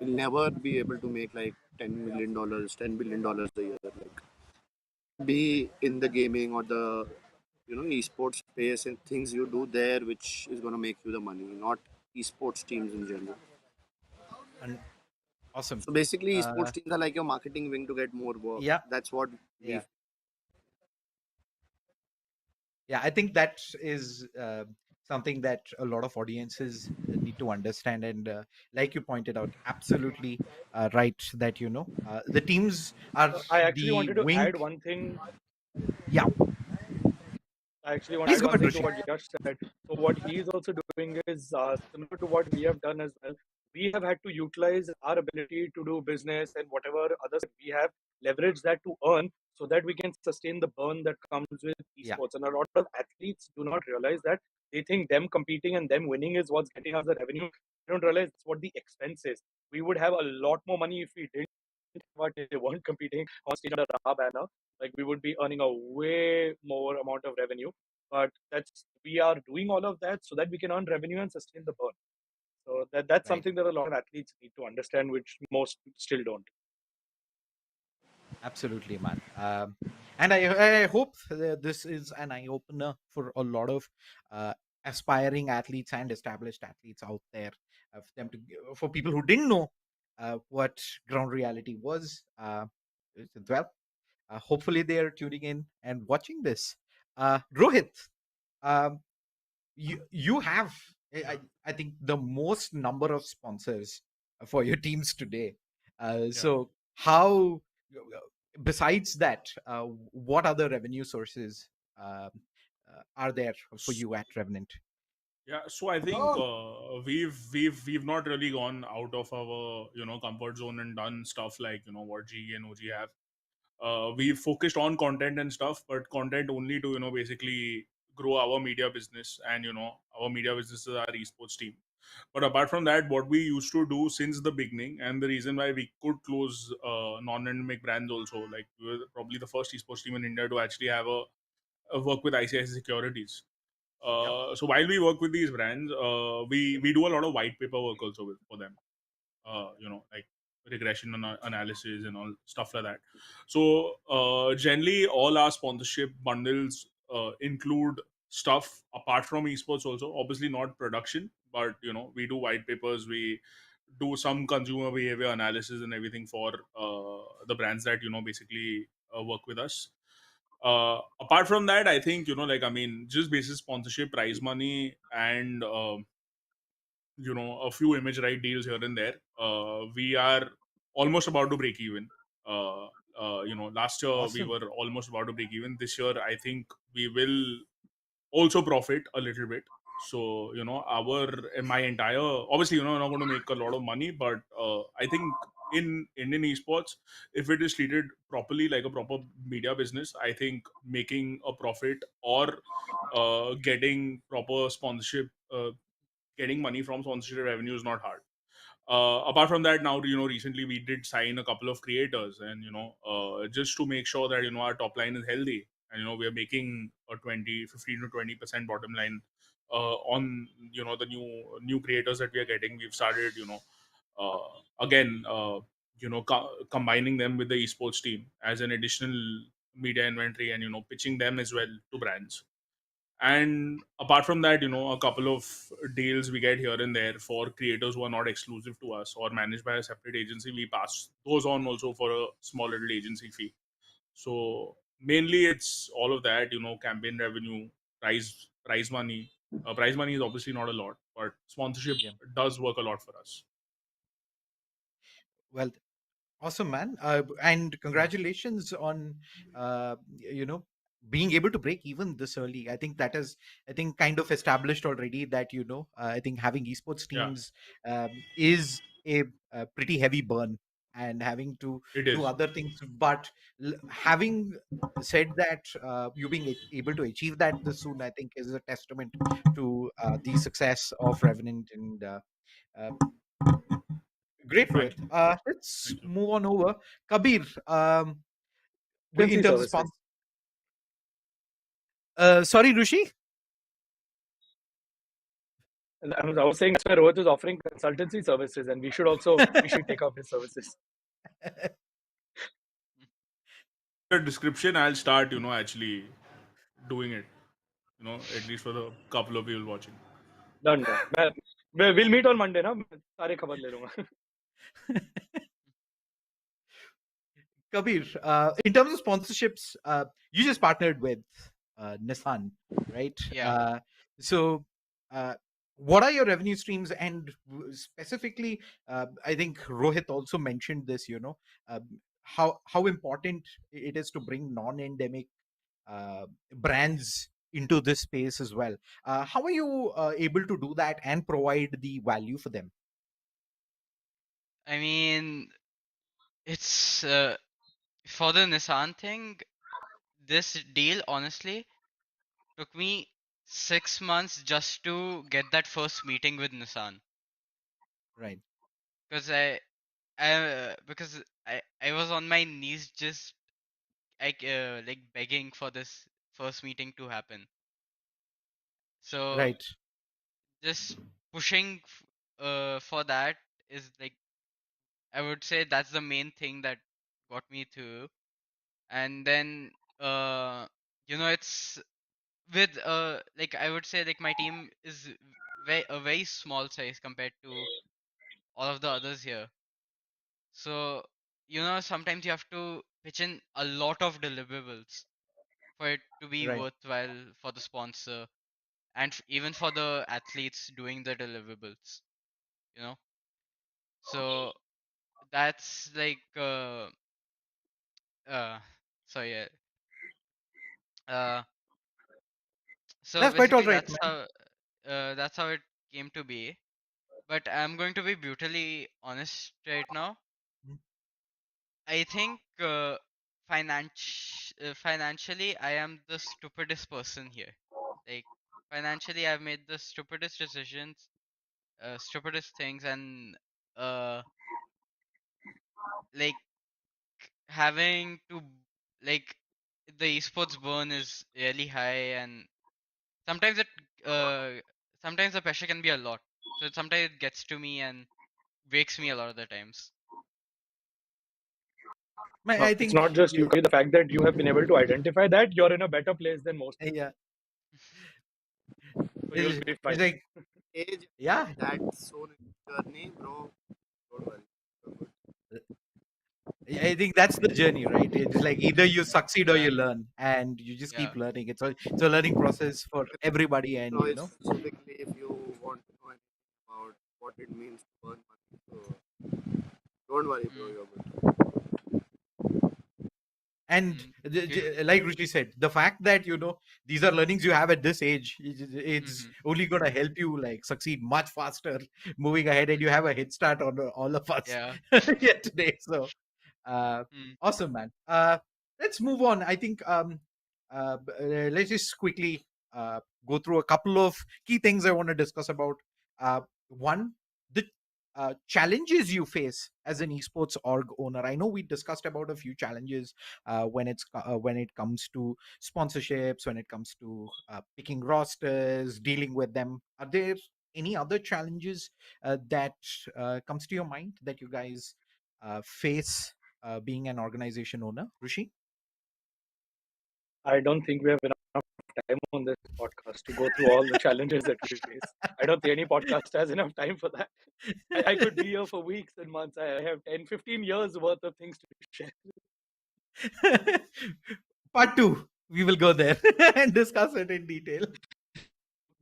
will never be able to make like $10 million, $10 billion a year. Like be in the gaming or the esports space and things you do there, which is gonna make you the money, not esports teams in general. And awesome. So basically, esports teams are like your marketing wing to get more work. Yeah. That's what we. Yeah. Yeah, I think that is something that a lot of audiences need to understand. And like you pointed out, absolutely right that the teams are I actually the wanted to wing. add one thing. Yeah. I actually want to Please add go one ahead, thing to Rishi. what Yash said. So what he's also doing is similar to what we have done as well. we have had to utilize our ability to do business and whatever others we have leveraged that to earn so that we can sustain the burn that comes with Yeah. esports. And a lot of athletes do not realize that. They think them competing and them winning is what's getting us the revenue. They don't realize it's what the expense is. We would have a lot more money if we didn't, but if they weren't competing on stage under our banner. Like we would be earning a way more amount of revenue. But we are doing all of that so that we can earn revenue and sustain the burn. So that's Right. something that a lot of athletes need to understand, which most still don't. Absolutely, man. And I hope this is an eye opener for a lot of uh, aspiring athletes and established athletes out there, for people who didn't know what ground reality was. Well, hopefully they are tuning in and watching this. Rohit, um, you have I think the most number of sponsors for your teams today. So how besides that, what other revenue sources are there for you at Revenant? Yeah, so I think we've not really gone out of our comfort zone and done stuff like what GE and OG have. We've focused on content and stuff, but content only to basically grow our media business, and our media business is our esports team. But apart from that, what we used to do since the beginning, and the reason why we could close non-endemic brands also, like we were probably the first esports team in India to actually have a work with ICICI Securities. Yep. So while we work with these brands, we do a lot of white paper work also for them. Like regression analysis and all stuff like that. So generally, all our sponsorship bundles include stuff apart from esports also. Obviously, not production, but we do white papers. We do some consumer behavior analysis and everything for the brands that basically work with us. Apart from that, I think like, I mean, just basis sponsorship, prize money, and a few image right deals here and there, we are almost about to break even. uh, Last year we Awesome. were almost about to break even. This year I think we will also profit a little bit. So our my entire, obviously we're not going to make a lot of money, but I think in Indian esports, if it is treated properly like a proper media business, I think making a profit or getting proper sponsorship, getting money from sponsorship revenue is not hard. Apart from that, now recently we did sign a couple of creators, and just to make sure that our top line is healthy, and we are making a 15 to 20% bottom line on the new creators that we are getting. We've started again combining them with the esports team as an additional media inventory, and pitching them as well to brands. And apart from that, a couple of deals we get here and there for creators who are not exclusive to us or managed by a separate agency. We pass those on also for a small little agency fee. So mainly it's all of that, campaign revenue, prize money. Prize money is obviously not a lot, but sponsorship Yeah. does work a lot for us. Well, awesome, man. And congratulations on being able to break even this early. I think that is, I think, kind of established already that I think having esports Yeah, teams is a pretty heavy burn, and having to it do is. other things. But having said that, you being able to achieve that this soon, I think, is a testament to the success of Revenant. And uh, great, Thank Rohit. you. Let's Thank you. move on over. Kabir, in Agency terms of services. sorry, Rushi. And I was saying that's why Rohit is offering consultancy services, and we should take up his services. The description, I'll start, actually doing it, at least for the couple of people watching. Done. We'll meet on Monday, ना? सारे खबर ले लूँगा. Kabir, in terms of sponsorships, you just partnered with Nissan, right? Yeah. So, uh, what are your revenue streams? And specifically, I think Rohit also mentioned this. How important it is to bring non-endemic brands into this space as well. How are you able to do that and provide the value for them? I mean, it's for the Nissan thing. This deal honestly took me 6 months just to get that first meeting with Nissan. Right. Because I was on my knees just like begging for this first meeting to happen. So Right. just pushing for that is like, I would say that's the main thing that got me through. And then it's with like I would say like my team is very small size compared to all of the others here. So sometimes you have to pitch in a lot of deliverables for it to be Right. worthwhile for the sponsor and even for the athletes doing the deliverables. You know, so that's like uh so yeah uh so That's quite all basically right, man. that's how it came to be. But I'm going to be brutally honest right now. Mhm. I think financially, I am the stupidest person here. Like financially, I've made the stupidest decisions, stupidest things, and uh, like having to like the esports burn is really high, and sometimes uh, sometimes the pressure can be a lot. So sometimes it gets to me and breaks me a lot of the times. Man, I It's think not just you. The fact that you have been able to identify that, you're in a better place than most people. yeah, So you'll be it's fine. like Age yeah. that soon journey, bro. Don't worry. You're good. I think that's the journey, right? It's like either you succeed or Yeah, you learn, and you just yeah. keep learning. It's a learning process for everybody, and Rohit, specifically, if you want to know anything about what it means to earn money, so don't worry, bro. Mm, You're good. and mm. You, like Rishi said, the fact that these are learnings you have at this age, it's mm-hmm. only gonna help you like succeed much faster moving ahead, and you have a head start on all of us Yeah. here today. So Uh, Mm, awesome, man. Let's move on. I think let's just quickly go through a couple of key things I want to discuss about. One, the challenges you face as an esports org owner. I know we discussed about a few challenges when it comes to sponsorships, when it comes to picking rosters, dealing with them. Are there any other challenges that comes to your mind that you guys face being an organization owner, Rishi? I don't think we have enough time on this podcast to go through all the challenges that we face. I don't think any podcast has enough time for that. I could be here for weeks and months. I have 10, 15 years worth of things to share. Part two, we will go there and discuss it in detail.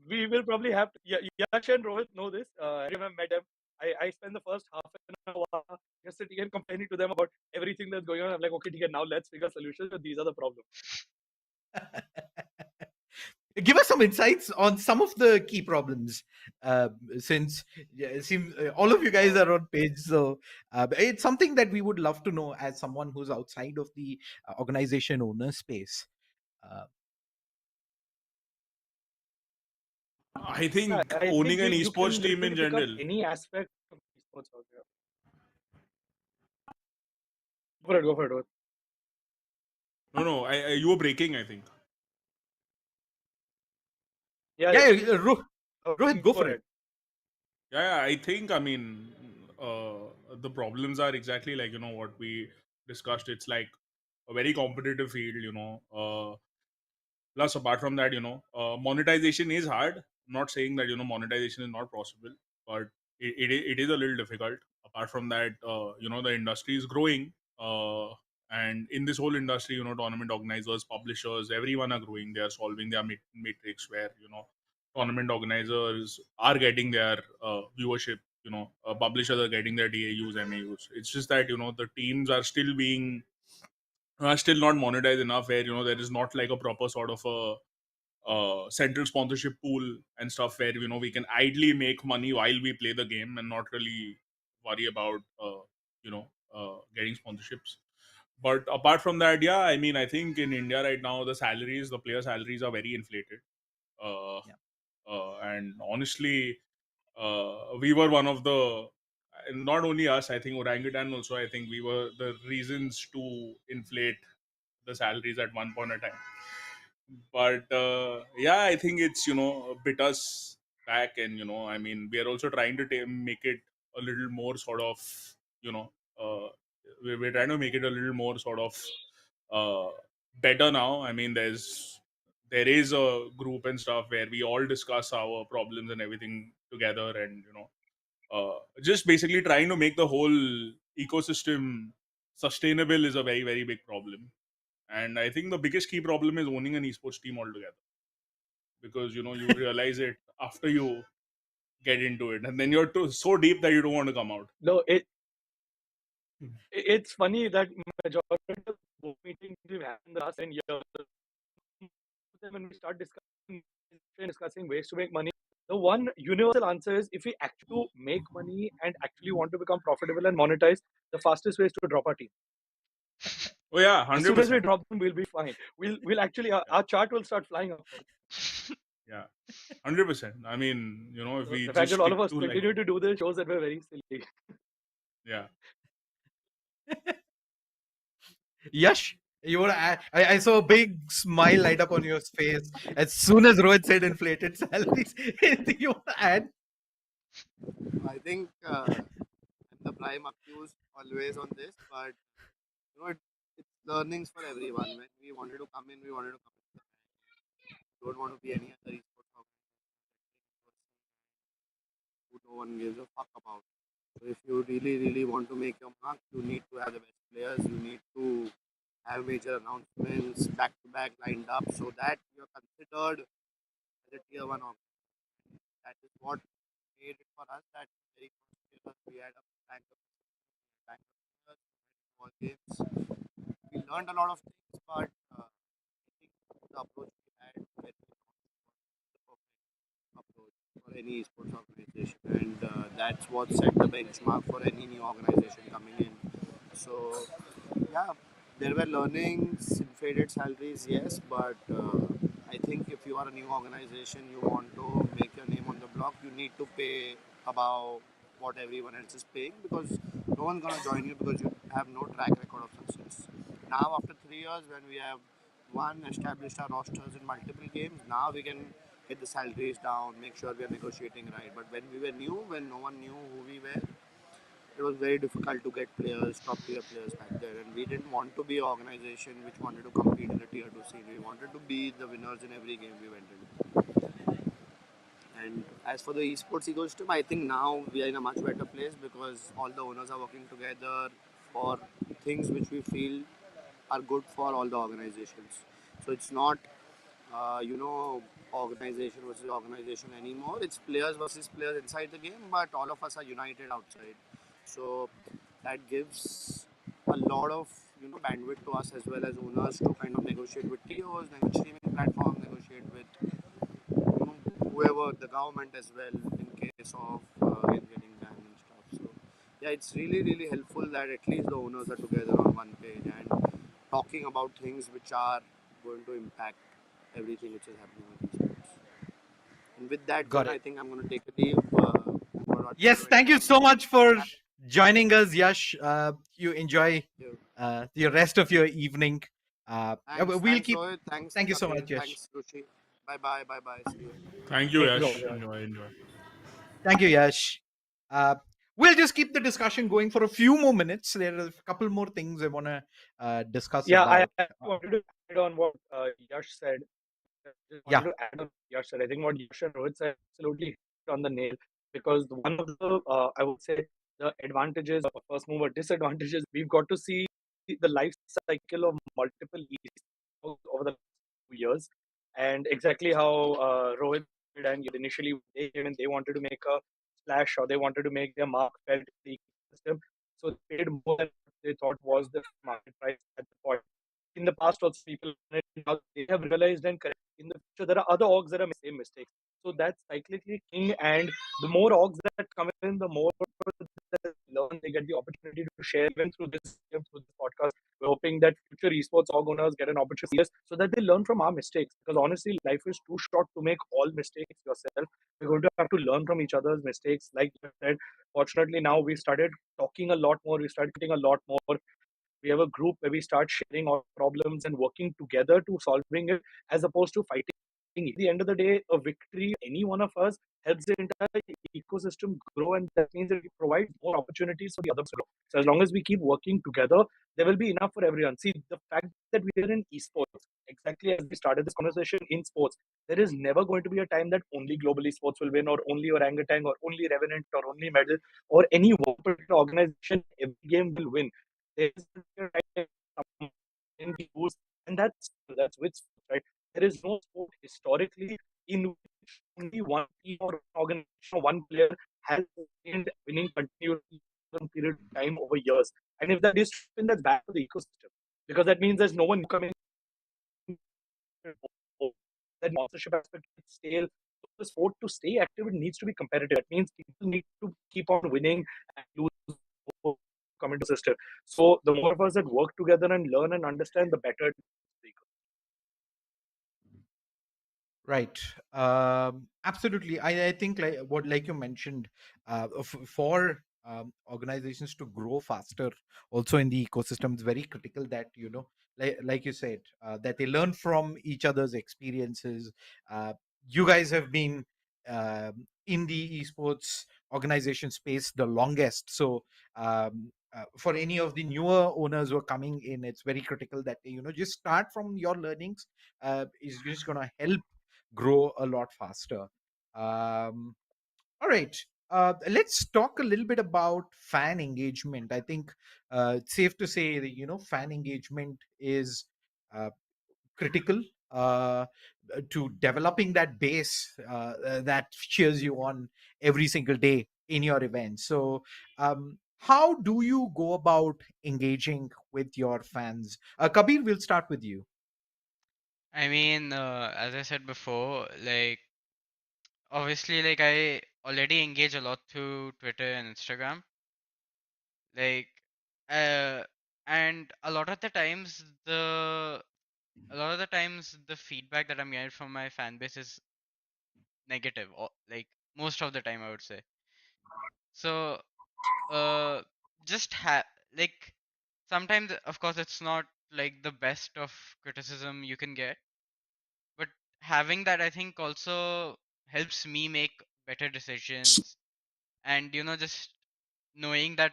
We will probably have to. Yash and Rohit know this. I have met them. I spend the first half an hour just sitting and complaining to them about everything that's going on. I'm like, okay, now let's figure solutions. But these are the problems. Give us some insights on some of the key problems, since it seems all of you guys are on page. So it's something that we would love to know as someone who's outside of the organization owner space. Uh, I Yeah, think I think owning an you can esports team in literally pick up general. any aspect of esports out there. Go for it, Rohit. No, you were breaking, I think. Yeah. yeah, yeah, Rohit, go Go for it. ahead. Yeah, I think, I mean, the problems are exactly like, what we discussed. It's like a very competitive field, plus apart from that, monetization is hard. I'm not saying that monetization is not possible, but it is a little difficult. Apart from that, the industry is growing, and in this whole industry, tournament organizers, publishers, everyone are growing. They are solving their matrix where tournament organizers are getting their viewership. Publishers are getting their DAUs, MAUs. It's just that the teams are still being still not monetized enough, where there is not like a proper sort of a central sponsorship pool and stuff where we can idly make money while we play the game and not really worry about getting sponsorships. But apart from that, yeah, I mean, I think in India right now the player salaries are very inflated. uh, and honestly, we were one of the, not only us, I think Orangutan also, I think we were the reasons to inflate the salaries at one point of time. But yeah, I think it's bit us back. And I mean, we are also trying to make it a little more sort of, you know uh, we're trying to make it a little more sort of uh, better now. I mean, there is a group and stuff where we all discuss our problems and everything together. And just basically trying to make the whole ecosystem sustainable is a very, very big problem. And I think the biggest key problem is owning an esports team altogether, because you realize it after you get into it, and then you're so deep that you don't want to come out. No, it's funny that majority of board meetings we've had in the last 10 years, when we start discussing ways to make money, the one universal answer is, if we actually make money and actually want to become profitable and monetize, the fastest way is to drop our team. Oh yeah, As soon as we 100%. drop them, we'll be fine. We'll actually our chart will start flying up. Yeah, 100%. I mean, if we The just fact that all stick of us to, like, continue to do this shows that we're very silly. yeah. Yash, you want to add? I saw a big smile light up on your face as soon as Rohit said inflated salaries. Anything you want to add? I think I'm the prime accused always on this, but it's learnings for everyone. When we wanted to come in, we wanted to come in. We don't want to be any other esports organization who no one gives a fuck about. So if you really, really want to make your mark, you need to have the best players. You need to have major announcements back to back lined up so that you're considered as a tier one organization. That is what made it for us that very first year we had a bank of players, small games. We learned a lot of things, but I think the approach we had when we launched was the perfect approach for any esports organization, and that's what set the benchmark for any new organization coming in. So, yeah, there were learnings, inflated salaries, yes, but I think if you are a new organization, you want to make your name on the block, you need to pay above what everyone else is paying, because no one's gonna join you because you have no track record of success. Now, after 3 years, when we have established our rosters in multiple games, now we can get the salaries down, make sure we are negotiating right. But when we were new, when no one knew who we were, it was very difficult to get players, top tier players back there. And we didn't want to be an organization which wanted to compete in the tier 2 scene. We wanted to be the winners in every game we went into. And as for the esports ecosystem, I think now we are in a much better place because all the owners are working together for things which we feel are good for all the organizations. So it's not, organization versus organization anymore. It's players versus players inside the game, but all of us are united outside. So that gives a lot of bandwidth to us as well as owners to kind of negotiate with TOs, negotiate streaming platforms, negotiate with whoever, the government as well, in case of games getting banned and stuff. So yeah, it's really, really helpful that at least the owners are together on one page and talking about things which are going to impact everything which is happening with esports. And with that Got one, I it. think I'm going to take a leave. I'm going to attend Yes, to thank you so much for joining us, Yash. You enjoy the rest of your evening. We'll Thanks, keep. Rohit. Thanks, Thank you so Kabir. much, Yash. Thanks, Rushi. Bye bye. Bye bye. See you. Thank you, Thank you so Yash. much. Enjoy. Thank you, Yash. We'll just keep the discussion going for a few more minutes. There are a couple more things I want to discuss Yeah, I about. wanted to add on what Yash said. Just Yeah. wanted to add on what Yash said. I think what Yash and Rohit said absolutely hit on the nail, because one of the I would say the advantages of first mover disadvantages, we've got to see the life cycle of multiple leagues over the last 2 years, and exactly how Rohit did, and initially they came in, they wanted to make a splash, or they wanted to make their mark felt in the ecosystem, so they paid more than they thought was the market price at the point. In the past also, people now they have realized and corrected. In the future, there are other orgs that are making the same mistakes. So that's cyclically king, and the more orgs that come in, the more learn, they get the opportunity to share even through this podcast. We're hoping that future esports org owners get an opportunity to see us so that they learn from our mistakes. Because honestly, life is too short to make all mistakes yourself. We're going to have to learn from each other's mistakes. Like you said, fortunately now we started talking a lot more. We started getting a lot more. We have a group where we start sharing our problems and working together to solving it as opposed to fighting. At the end of the day, a victory, any one of us, helps the entire ecosystem grow, and that means that we provide more opportunities for the others to grow. So as long as we keep working together, there will be enough for everyone. See, the fact that we are in esports, exactly as we started this conversation in sports, there is never going to be a time that only global esports will win, or only Orangutan, or only Revenant, or only Medal, or any one particular organization. Every game will win. There is a time someone can be used, and that's with sports, right? There is no sport historically in which only one team or organization or one player has been winning continuously for a period of time over years. And if that is true, then that's bad for the ecosystem because that means there's no one coming. That sponsorship aspect is stale. So the sport to stay active, it needs to be competitive. That means people need to keep on winning and lose, come into the system. So the more of us that work together and learn and understand, the better. Right. Absolutely. I think like you mentioned, for organizations to grow faster, also in the ecosystem, it's very critical that like you said, that they learn from each other's experiences. You guys have been in the esports organization space the longest, so for any of the newer owners who are coming in, it's very critical that they just start from your learnings. Is just going to help grow a lot faster. All right. Let's talk a little bit about fan engagement. I think it's safe to say that fan engagement is uh, critical to developing that base that cheers you on every single day in your event. So, how do you go about engaging with your fans? Kabir, we'll start with you. I mean, as I said before, like obviously, like I already engage a lot through Twitter and Instagram. Like, uh, and a lot of the times the feedback that I'm getting from my fan base is negative, or like most of the time I would say. So, uh, just like sometimes, of course, it's not like the best of criticism you can get, but having that I think also helps me make better decisions, and just knowing that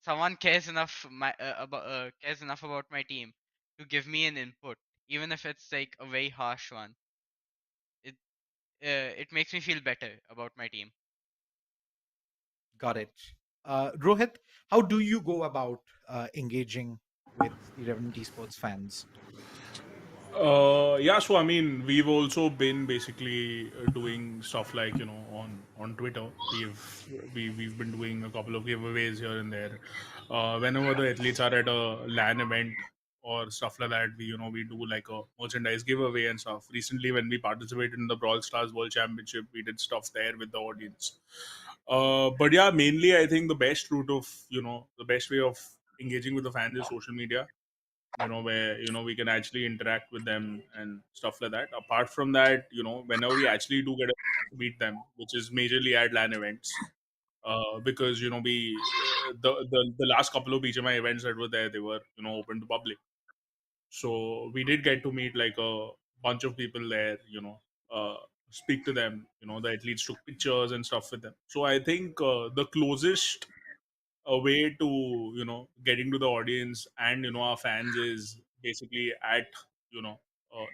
someone cares enough about my team to give me an input, even if it's like a very harsh one. It makes me feel better about my team. Got it. Rohit, how do you go about engaging with the Revenant Esports fans? Yeah, so I mean, we've also been basically doing stuff like on Twitter. We've been doing a couple of giveaways here and there. Whenever the athletes are at a LAN event or stuff like that, we do like a merchandise giveaway and stuff. Recently, when we participated in the Brawl Stars World Championship, we did stuff there with the audience. But yeah, mainly I think the best way of engaging with the fans is social media, where we can actually interact with them and stuff like that. Apart from that, whenever we actually do get to meet them, which is majorly at LAN events, because the last couple of BGMI events that were there, they were open to public, so we did get to meet like a bunch of people there, speak to them, the athletes took pictures and stuff with them. So I think the closest a way to getting to the audience and our fans is basically at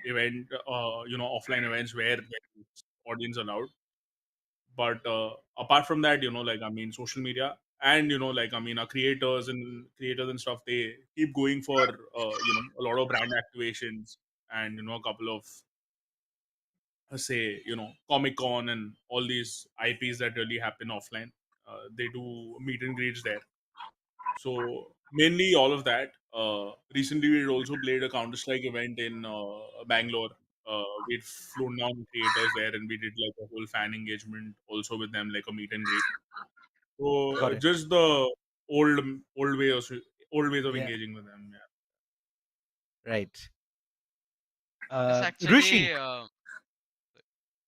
event offline events where there's audience allowed. But apart from that, like I mean, social media and like I mean, our creators and stuff, they keep going for a lot of brand activations and a couple of say Comic Con and all these IPs that really happen offline. They do meet and greets there. So mainly all of that. Recently, we had also played a Counter Strike event in Bangalore. We'd flown down creators there, and we did like a whole fan engagement also with them, like a meet and greet. So Got it. just the old old ways of Yeah. engaging with them. Yeah. Right. It's Rishi. actually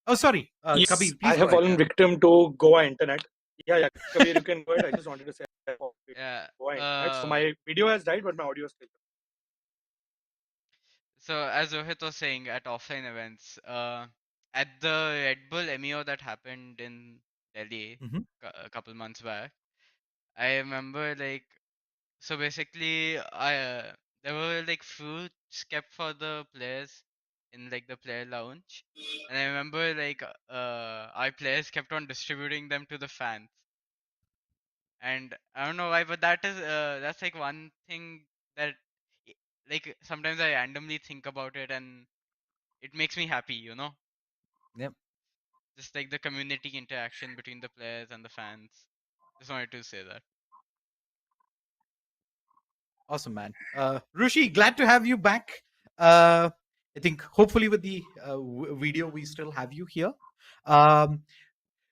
Oh, sorry. Yes, Kabir, I please go have ahead. fallen victim to Goa internet. Yeah, Kabir, you can go ahead. I just wanted to say yeah. Goa internet. So my video has died, but my audio is still. So as Rohit was saying, at offline events, at the Red Bull MEO that happened in Delhi Mhm. a couple months back, I remember like so basically I there were like fruits kept for the players in like the player lounge, and I remember like our players kept on distributing them to the fans, and I don't know why, but that's like one thing that i- like sometimes I randomly think about it and it makes me happy, you know? Yep. Just like the community interaction between the players and the fans. Just wanted to say that. Awesome, man. Rushi, glad to have you back. I think hopefully with the video, we still have you here. Um,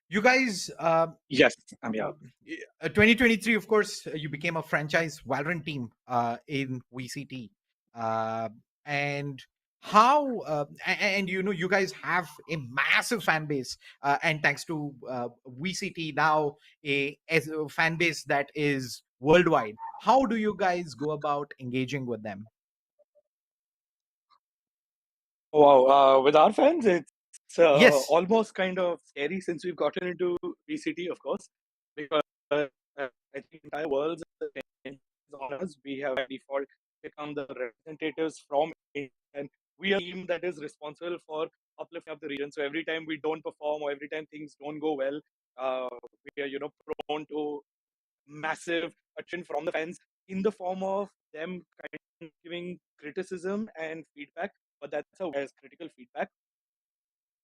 you guys, Yes, I'm here. 2023, of course, you became a franchise Valorant team in VCT. Uh, and how, and you know, you guys have a massive fan base. And thanks to VCT now, as a fan base that is worldwide. How do you guys go about engaging with them? Wow, with our fans, it's Yes. almost kind of scary since we've gotten into VCT, of course, because I think entire world's attention is on us. We have by default become the representatives from India, and we are a team that is responsible for uplifting up the region. So every time we don't perform or every time things don't go well, uh, we are prone to massive attention from the fans in the form of them kind of giving criticism and feedback, but that's as critical feedback.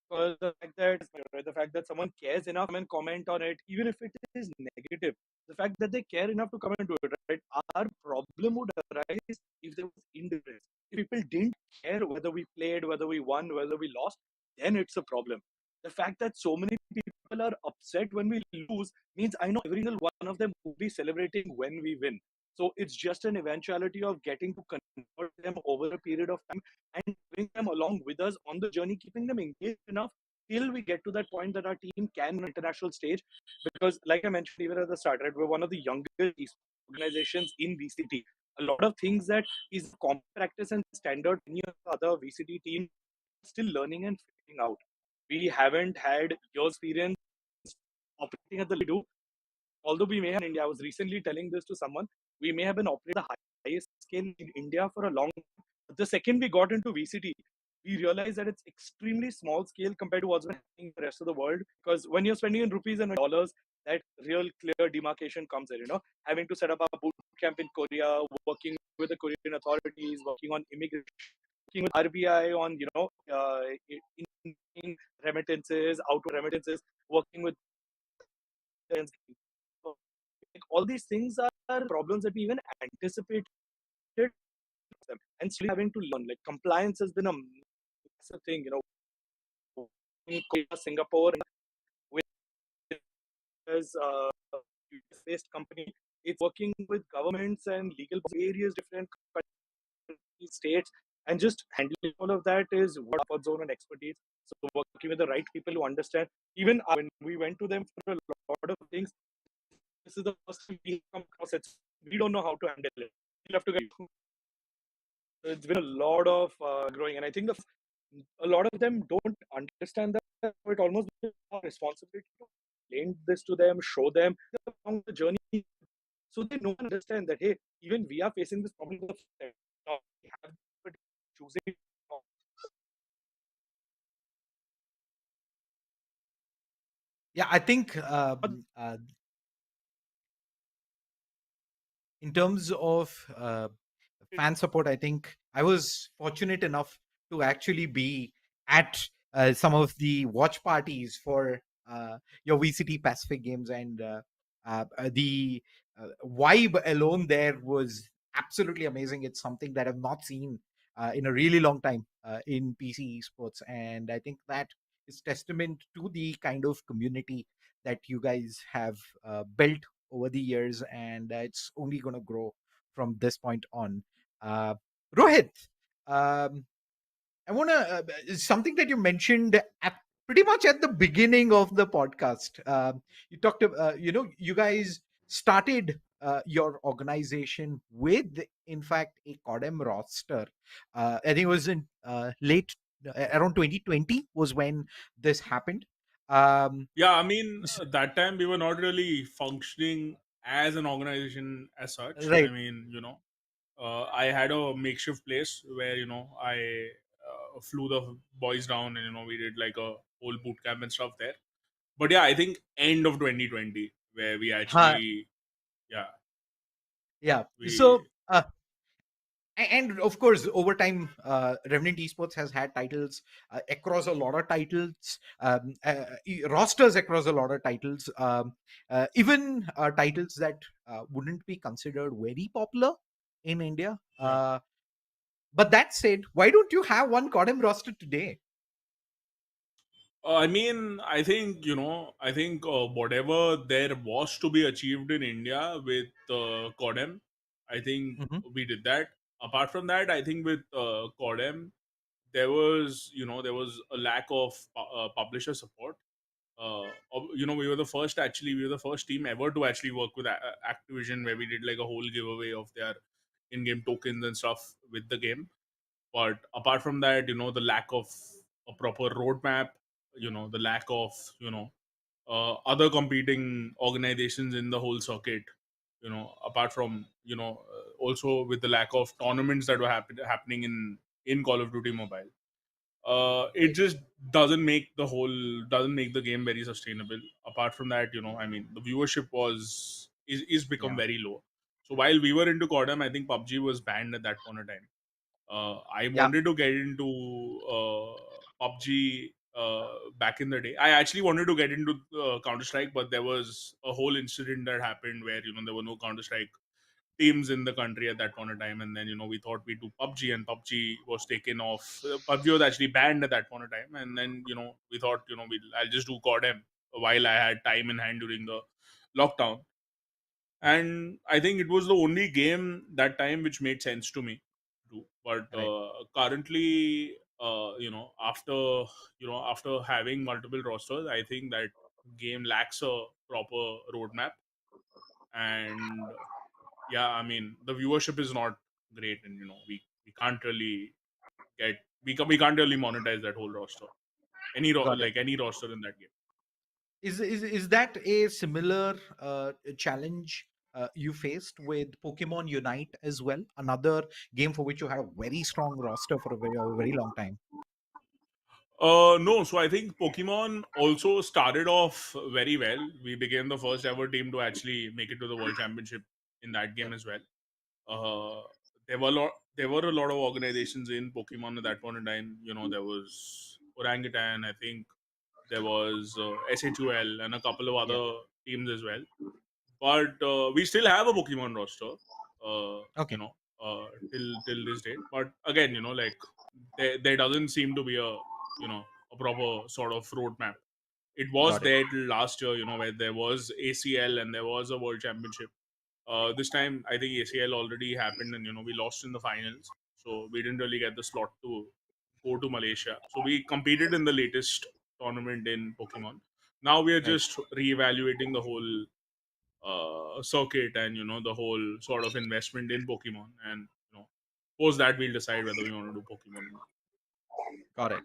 Because the fact that someone cares enough and comment on it, even if it is negative, the fact that they care enough to comment to it, right? Our problem would arise if there was indifference. If people didn't care whether we played, whether we won, whether we lost, then it's a problem. The fact that so many people are upset when we lose means I know every single one of them will be celebrating when we win. So it's just an eventuality of getting to convert them over a period of time and bring them along with us on the journey, keeping them engaged enough till we get to that point that our team can on an international stage. Because, like I mentioned even at the start, right, we're one of the youngest organizations in VCT. A lot of things that is common practice and standard any other VCT team still learning and figuring out. We haven't had your experience operating at the level we do. Although we may have in India, I was recently telling this to someone, we may have been operating at the highest scale in India for a long time. But the second we got into VCT, we realized that it's extremely small scale compared to what's been happening in the rest of the world. Because when you're spending in rupees and dollars, that real clear demarcation comes in, having to set up a boot camp in Korea, working with the Korean authorities, working on immigration, working with RBI on, in remittances, outward remittances, working with so, like, all these things are problems that we even anticipated them and still having to learn. Like compliance has been a massive thing, in Korea, Singapore, with as US-based company, it's working with governments and legal various different states, and just handling all of that is what our zone and expertise. So working with the right people who understand. Even when we went to them for a lot of things, this is the first time we come across it. We don't know how to handle it. We'll have to get. So it's been a lot of growing, and I think a lot of them don't understand that. It almost becomes our responsibility to explain this to them, show them along the journey, so they know and understand that hey, even we are facing this problem. Now we have choosing. Yeah, I think in terms of fan support, I think I was fortunate enough to actually be at some of the watch parties for your VCT Pacific games, and the vibe alone there was absolutely amazing. It's something that I've not seen in a really long time in PC esports, and I think that is testament to the kind of community that you guys have built over the years, and it's only going to grow from this point on. Uh, Rohit, um, I want to something that you mentioned pretty much at the beginning of the podcast. You talked about, you guys started your organization with, in fact, a Codem roster. I think it was in late around 2020 was when this happened. Um, Yeah, I mean, s- that time we were not really functioning as an organization as such. I right. mean, I had a makeshift place where I flew the boys down, and we did like a whole boot camp and stuff there. But yeah, I think end of 2020 where we Huh, actually, yeah, yeah. we So and of course over time Revenant Esports has had titles across a lot of titles, rosters across a lot of titles, even titles that wouldn't be considered very popular in India. yeah. But that said, why don't you have one Codem roster today? I mean, I think whatever there was to be achieved in India with Codem, I think Hmm. we did that. Apart from that, I think with Codem, there was a lack of publisher support. We were the first team ever to actually work with Activision, where we did like a whole giveaway of their in-game tokens and stuff with the game. But apart from that, the lack of a proper roadmap, the lack of other competing organizations in the whole circuit, apart from also with the lack of tournaments that were happening in Call of Duty Mobile, it Right. just doesn't make the game very sustainable. Apart from that, I mean, the viewership is become Yeah. very low. So while we were into Codem, I think PUBG was banned at that point of time. I Yeah. wanted to get into PUBG back in the day. I actually wanted to get into Counter Strike, but there was a whole incident that happened where there were no Counter Strike teams in the country at that point of time, and then we thought we'd do PUBG, and PUBG was taken off. PUBG was actually banned at that point of time, and then we thought I'll just do CODM while I had time in hand during the lockdown, and I think it was the only game that time which made sense to me to do. But Right. currently, after having multiple rosters, I think that game lacks a proper roadmap, and yeah, I mean the viewership is not great, and we can't really we can't really monetize that whole roster, Got it. like any roster in that game. Is that a similar challenge you faced with Pokemon Unite as well? Another game for which you had a very strong roster for a very long time. No, so I think Pokemon also started off very well. We became the first ever team to actually make it to the World Championship in that game as well. There were a lot of organizations in Pokemon at that point in time. There was Orangutan, I think there was SHUL and a couple of Yeah. other teams as well. But we still have a Pokemon roster, Okay. till this date. But again, like there doesn't seem to be a proper sort of roadmap. It was Got it. there till last year, where there was ACL and there was a World Championship. This time, I think ACL already happened, and we lost in the finals, so we didn't really get the slot to go to Malaysia. So we competed in the latest tournament in Pokemon. Now we are Right. just reevaluating the whole circuit and the whole sort of investment in Pokemon, and post that we'll decide whether we want to do Pokemon or not. Got it.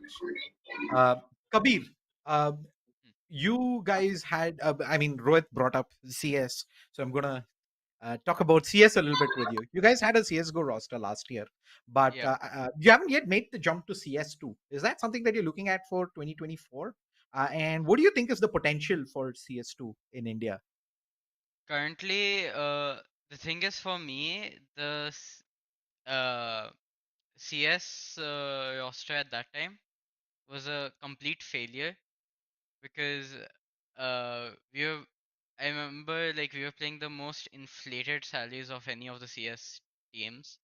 Uh, Kabir, uh, Hmm. you guys had, I mean, Rohit brought up CS, so I'm gonna talk about CS a little bit with you. You guys had a CS:GO roster last year, but Yeah. you haven't yet made the jump to CS2. Is that something that you're looking at for 2024? And what do you think is the potential for CS2 in India? Currently, the thing is for me, uh, CS roster at that time was a complete failure because we were. I remember like we were playing the most inflated salaries of any of the CS teams,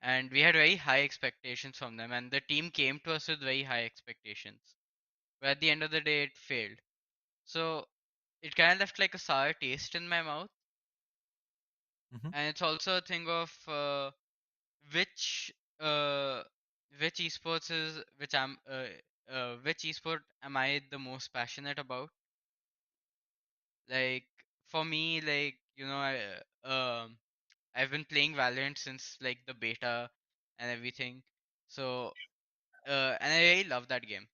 and we had very high expectations from them, and the team came to us with very high expectations. But at the end of the day, it failed. So it kind of left like a sour taste in my mouth. Mhm. And it's also a thing of which uh which esports is which esport am I the most passionate about? Like for me, like I've been playing Valorant since like the beta and everything. So and I really love that game.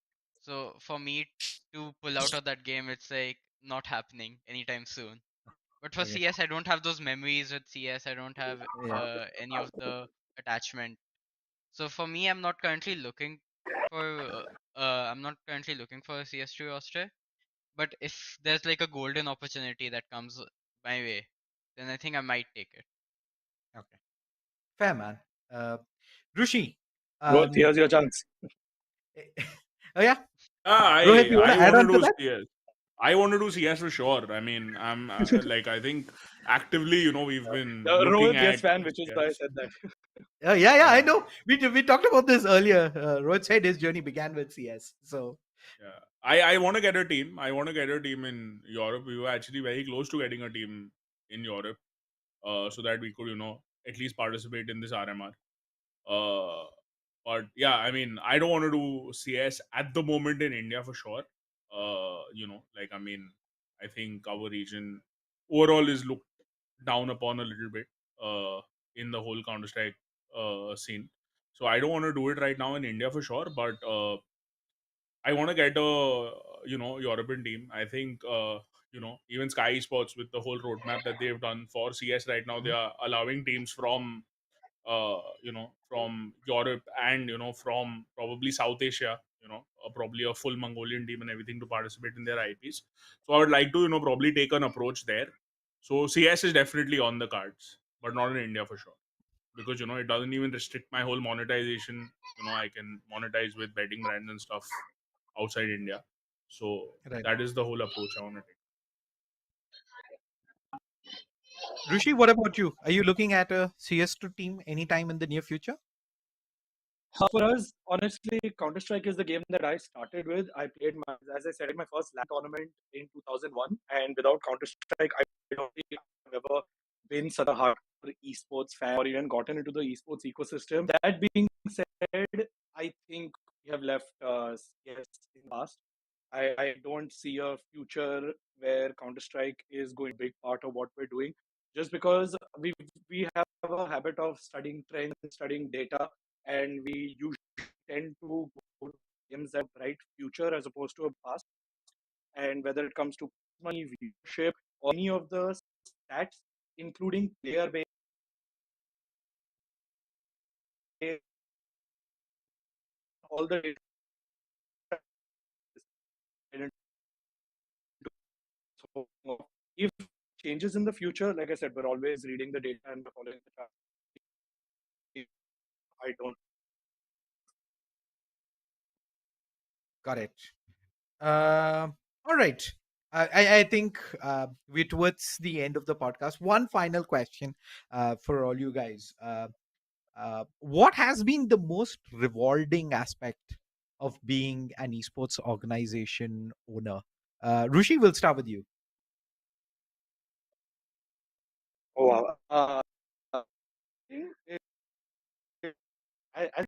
So for me to pull out of that game, it's like not happening anytime soon. But for Okay. CS, I don't have those memories with CS. I don't have Yeah. any of the attachment. So for me, for I'm not currently looking for a CS2 roster. But if there's like a golden opportunity that comes my way, then I think I might take it. Okay. Fair, man. Uh, Rushi. Rohit, Um, here's your chance. oh yeah. Ah, Rohit, you want I to add want to on to do that? CS. I want to do CS for sure. I mean, I'm like I think actively, we've been The looking Rohit yes at fan, which is why I CS. said that. Yeah, I Yeah, know. We talked about this earlier. Rohit said his journey began with CS. So yeah. I want to get a team. I want to get a team in Europe. We were actually very close to getting a team in Europe, so that we could, at least participate in this RMR. Uh, but yeah, I mean, I don't want to do CS at the moment in India for sure. Like I mean, I think our region overall is looked down upon a little bit in the whole Counter Strike scene. So I don't want to do it right now in India for sure. But I want to get a European team. I think even Sky Esports with the whole roadmap that they've done for CS right now, they Mhm. are allowing teams from from Europe and from probably South Asia, probably a full Mongolian team and everything to participate in their IPs. So I would like to probably take an approach there. So CS is definitely on the cards, but not in India for sure, because it doesn't even restrict my whole monetization. I can monetize with betting brands and stuff outside India. So Right. that is the whole approach I want to take. Rushi, what about you? Are you looking at a CS2 team anytime in the near future? For us, honestly, Counter Strike is the game that I started with. I played as I said, my first LAN tournament in 2001, and without Counter Strike, I don't think I've ever been such a hardcore esports fan or even gotten into the esports ecosystem. That being said, I think we have left CS in the past. I don't see a future where Counter Strike is going to be a big part of what we're doing, just because we have a habit of studying trends, studying data, and we usually tend to go to games that have a bright future as opposed to a past. And whether it comes to money, viewership, or any of the stats, including player base, all the data. So if changes in the future, like I said, we're always reading the data and following the chart. I don't. Got it. All right. I think we're towards the end of the podcast. One final question for all you guys. What has been the most rewarding aspect of being an esports organization owner? Rushi, we'll start with you. Oh wow. It- I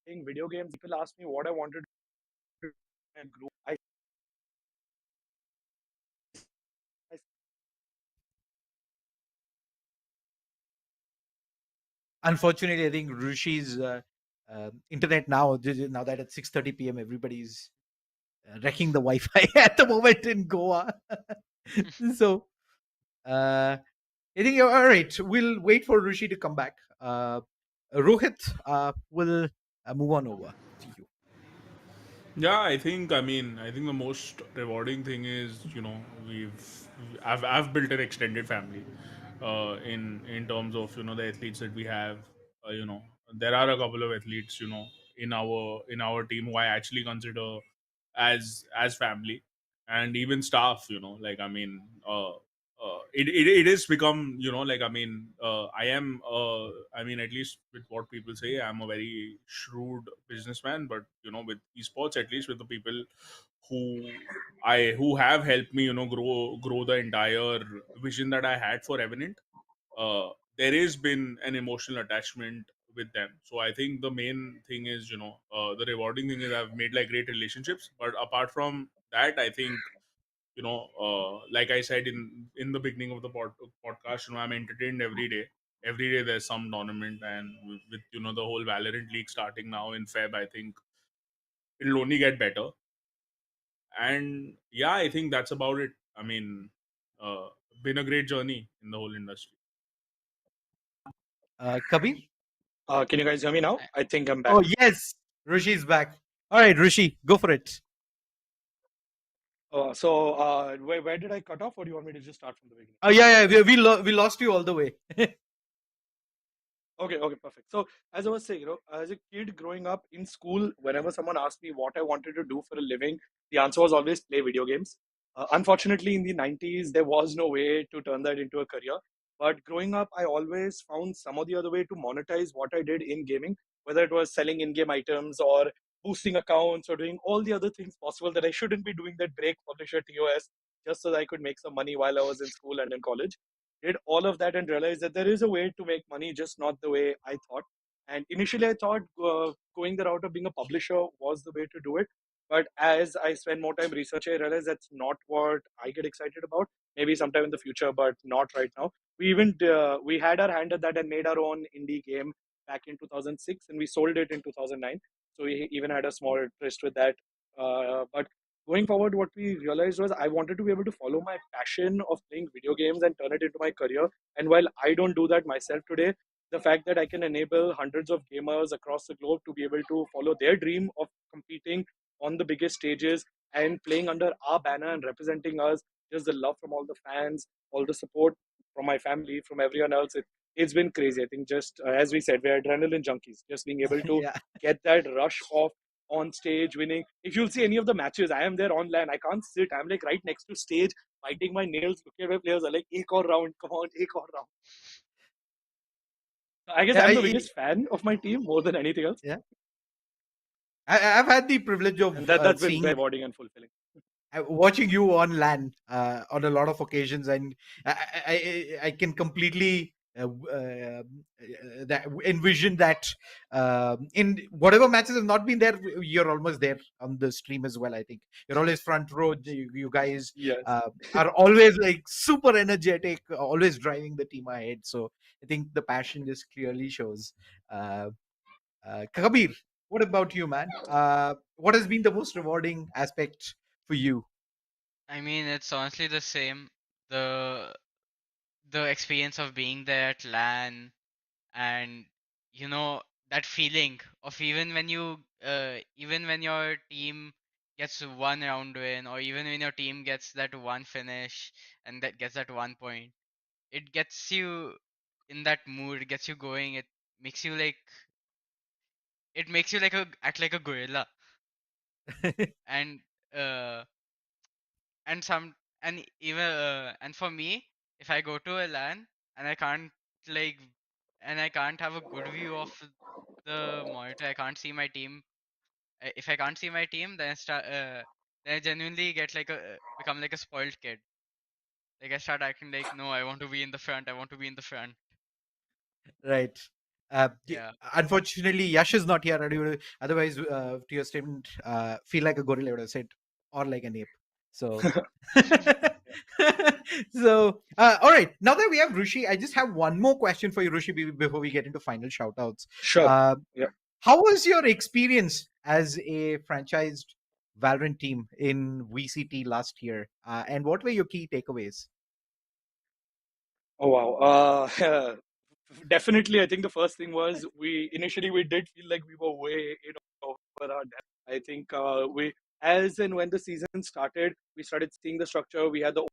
think video games. People ask me what I wanted to do and grow. I Unfortunately, I think Rushi's internet now that it's 6:30 p.m., everybody's wrecking the Wi-Fi at the moment in Goa. So uh, I think you're all right. We'll wait for Rushi to come back. Rohit will move on over to you. Yeah, I think the most rewarding thing is I've built an extended family, in terms of the athletes that we have. There are a couple of athletes in our team who I actually consider as family, and even staff. Like it is become, like, I am, at least with what people say, I'm a very shrewd businessman. But with esports, at least with the people who who have helped me, grow the entire vision that I had for Revenant, uh, there has been an emotional attachment with them. So I think the main thing is, the rewarding thing is I've made like great relationships. But apart from that, I think, like I said in the beginning of the podcast, I'm entertained every day. Every day there's some tournament, and with the whole Valorant League starting now in Feb, I think it'll only get better. And yeah, I think that's about it. Uh, been a great journey in the whole industry. Kabir? Can you guys hear me now? I think I'm back. Oh, yes. Rishi's back. All right, Rishi, go for it. Where did I cut off, or do you want me to just start from the beginning? Oh, yeah. We lost you all the way. Okay, perfect. So, as I was saying, as a kid growing up in school, whenever someone asked me what I wanted to do for a living, the answer was always play video games. Unfortunately, in the 90s, there was no way to turn that into a career. But growing up, I always found some or the other way to monetize what I did in gaming, whether it was selling in-game items or boosting accounts or doing all the other things possible that I shouldn't be doing, that break publisher TOS, just so that I could make some money while I was in school and in college. Did all of that and realized that there is a way to make money, just not the way I thought. And initially, I thought going the route of being a publisher was the way to do it. But as I spend more time researching, I realized that's not what I get excited about. Maybe sometime in the future, but not right now. We had our hand at that and made our own indie game back in 2006, and we sold it in 2009. So we even had a small twist with that. But going forward, what we realized was I wanted to be able to follow my passion of playing video games and turn it into my career. And while I don't do that myself today, the fact that I can enable hundreds of gamers across the globe to be able to follow their dream of competing on the biggest stages and playing under our banner and representing us, just the love from all the fans, all the support from my family, from everyone else, it's been crazy. I think just as we said, we're adrenaline junkies. Just being able to Yeah. get that rush of on stage winning. If you'll see any of the matches, I am there online. I can't sit. I'm like right next to stage, biting my nails, looking at my players. Are like, ek aur round, come on, ek aur round. I guess Yeah, I'm the biggest fan of my team more than anything else. Yeah. I've had the privilege of And that's been seeing, very rewarding and fulfilling. watching you on LAN on a lot of occasions, and I can completely envision that in whatever matches have not been there, you're almost there on the stream as well. I think you're always front row. You guys Yes. are always like super energetic, always driving the team ahead. So I think the passion just clearly shows. Kabir, what about you, man? What has been the most rewarding aspect for you? I mean, it's honestly the same. The the experience of being there at LAN, and you know that feeling of even when your team gets one round win, or even when your team gets that one finish and that gets that 1 point, it gets you in that mood, it gets you going. Makes you like makes you like act like a gorilla. And uh and some and even and for me, if I go to a LAN and like I can't have a good view of the monitor, I can't see my team. If I can't see my team, then I genuinely get like become like a spoiled kid. Like I start acting like, no, I want to be in the front. I want to be in the front. Right. Yeah. Unfortunately, Yash is not here. Otherwise, to your statement, feel like a gorilla, I would have said, or like an ape. So, all right. Now that we have Rishi, I just have one more question for you, Rishi, before we get into final shout outs. Sure. Yeah. How was your experience as a franchised Valorant team in VCT last year? And what were your key takeaways? Oh wow. Definitely, I think the first thing was we did feel like we were way in over our depth. I think we as and when the season started, we started seeing the structure. We had the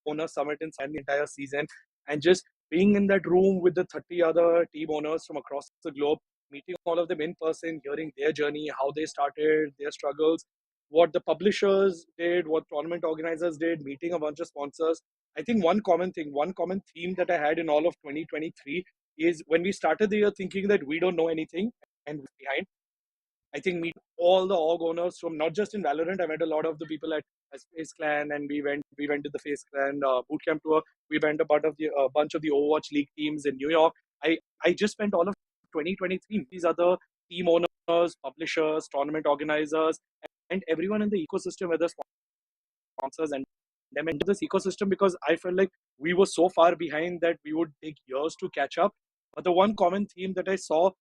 owner summit in the entire season, and just being in that room with the 30 other team owners from across the globe, meeting all of them in person, hearing their journey, how they started, their struggles. what the publishers did, what tournament organizers did, meeting a bunch of sponsors. I think one common theme that I had in all of 2023 is when we started the year thinking that we don't know anything and we're behind. I think meet all the org owners from not just in Valorant. I met a lot of the people at Space Clan, and we went to the Face Clan bootcamp tour. We went a bunch of the Overwatch League teams in New York. I just spent all of 2023. These are the team owners, publishers, tournament organizers, and everyone in the ecosystem, whether sponsors and them into this ecosystem, because I felt like we were so far behind that we would take years to catch up. But the one common theme that I saw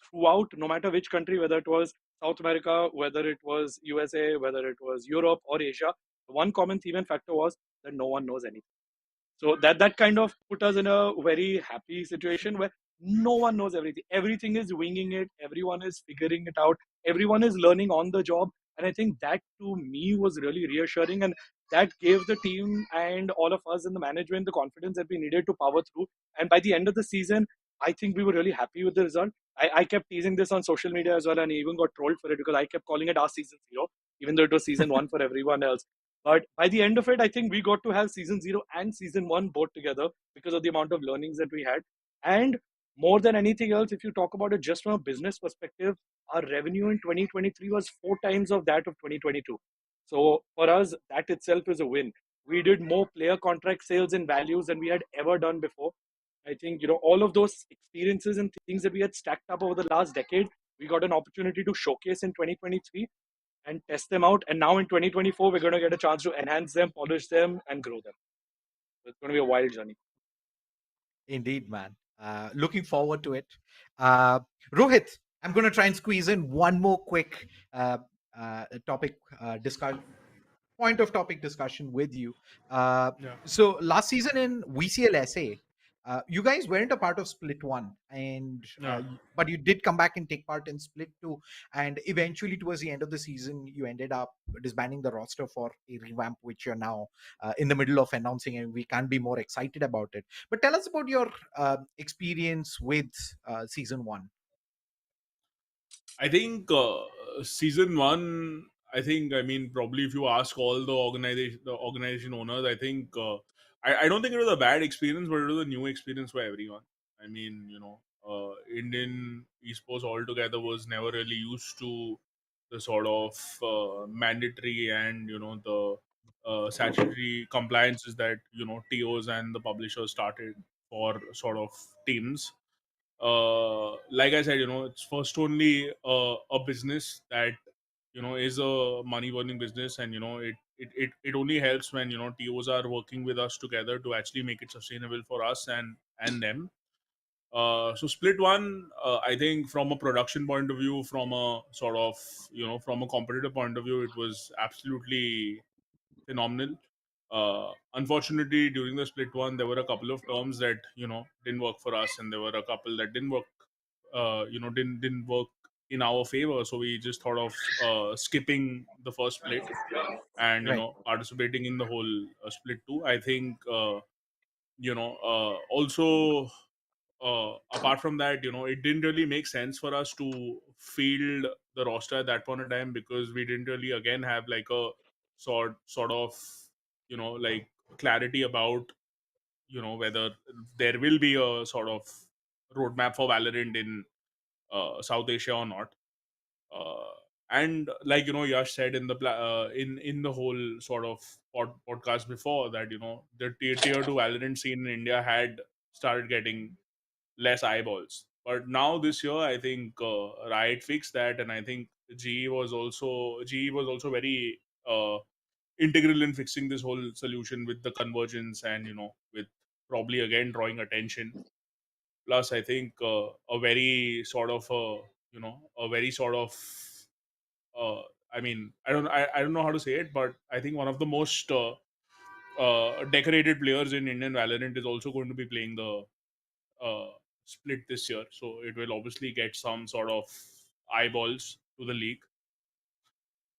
throughout, no matter which country, whether it was South America, whether it was USA, whether it was Europe or Asia, the one common theme and factor was that no one knows anything. So that kind of put us in a very happy situation where no one knows everything. Everything is winging it. Everyone is figuring it out. Everyone is learning on the job. And I think that to me was really reassuring. And that gave the team and all of us in the management the confidence that we needed to power through. And by the end of the season, I think we were really happy with the result. I kept teasing this on social media as well, and I even got trolled for it because I kept calling it our season 0, even though it was season 1 for everyone else. But by the end of it, I think we got to have season 0 and season 1 both together because of the amount of learnings that we had. And more than anything else, if you talk about it just from a business perspective, our revenue in 2023 was 4 times of that of 2022. So for us, that itself is a win. We did more player contract sales and values than we had ever done before. I think, all of those experiences and things that we had stacked up over the last decade, we got an opportunity to showcase in 2023 and test them out. And now in 2024, we're going to get a chance to enhance them, polish them, and grow them. So it's going to be a wild journey. Indeed, man. Looking forward to it. Rohit, I'm going to try and squeeze in one more quick topic discussion. Point of topic discussion with you. So last season in VCL SA, you guys weren't a part of Split 1, and but you did come back and take part in Split 2, and eventually towards the end of the season, you ended up disbanding the roster for a revamp, which you're now in the middle of announcing, and we can't be more excited about it. But tell us about your experience with season 1. I think season 1. I mean, probably if you ask all the organization owners, I think I don't think it was a bad experience, but it was a new experience for everyone. I mean, Indian esports altogether was never really used to the sort of mandatory and the statutory compliances that TOs and the publishers started for sort of teams. Like I said, it's first only a business that is a money burning business, and it only helps when TOs are working with us together to actually make it sustainable for us and them. So Split 1, I think from a production point of view, from a sort of from a competitive point of view, it was absolutely phenomenal. Unfortunately, during the Split 1, there were a couple of terms that didn't work for us, and there were a couple that didn't work didn't work in our favor. So we just thought of skipping the first split and participating in the whole Split 2. I think also apart from that, it didn't really make sense for us to field the roster at that point in time, because we didn't really again have like a sort of like clarity about whether there will be a sort of roadmap for Valorant in South Asia or not. And like Yash said in the in the whole sort of podcast before that, the tier 2 Valorant scene in India had started getting less eyeballs. But now this year, I think Riot fixed that, and I think GE was also very integral in fixing this whole solution with the convergence and with probably again drawing attention. Plus, I think a very sort of I mean, I don't know how to say it, but I think one of the most decorated players in Indian Valorant is also going to be playing the split this year. So it will obviously get some sort of eyeballs to the league.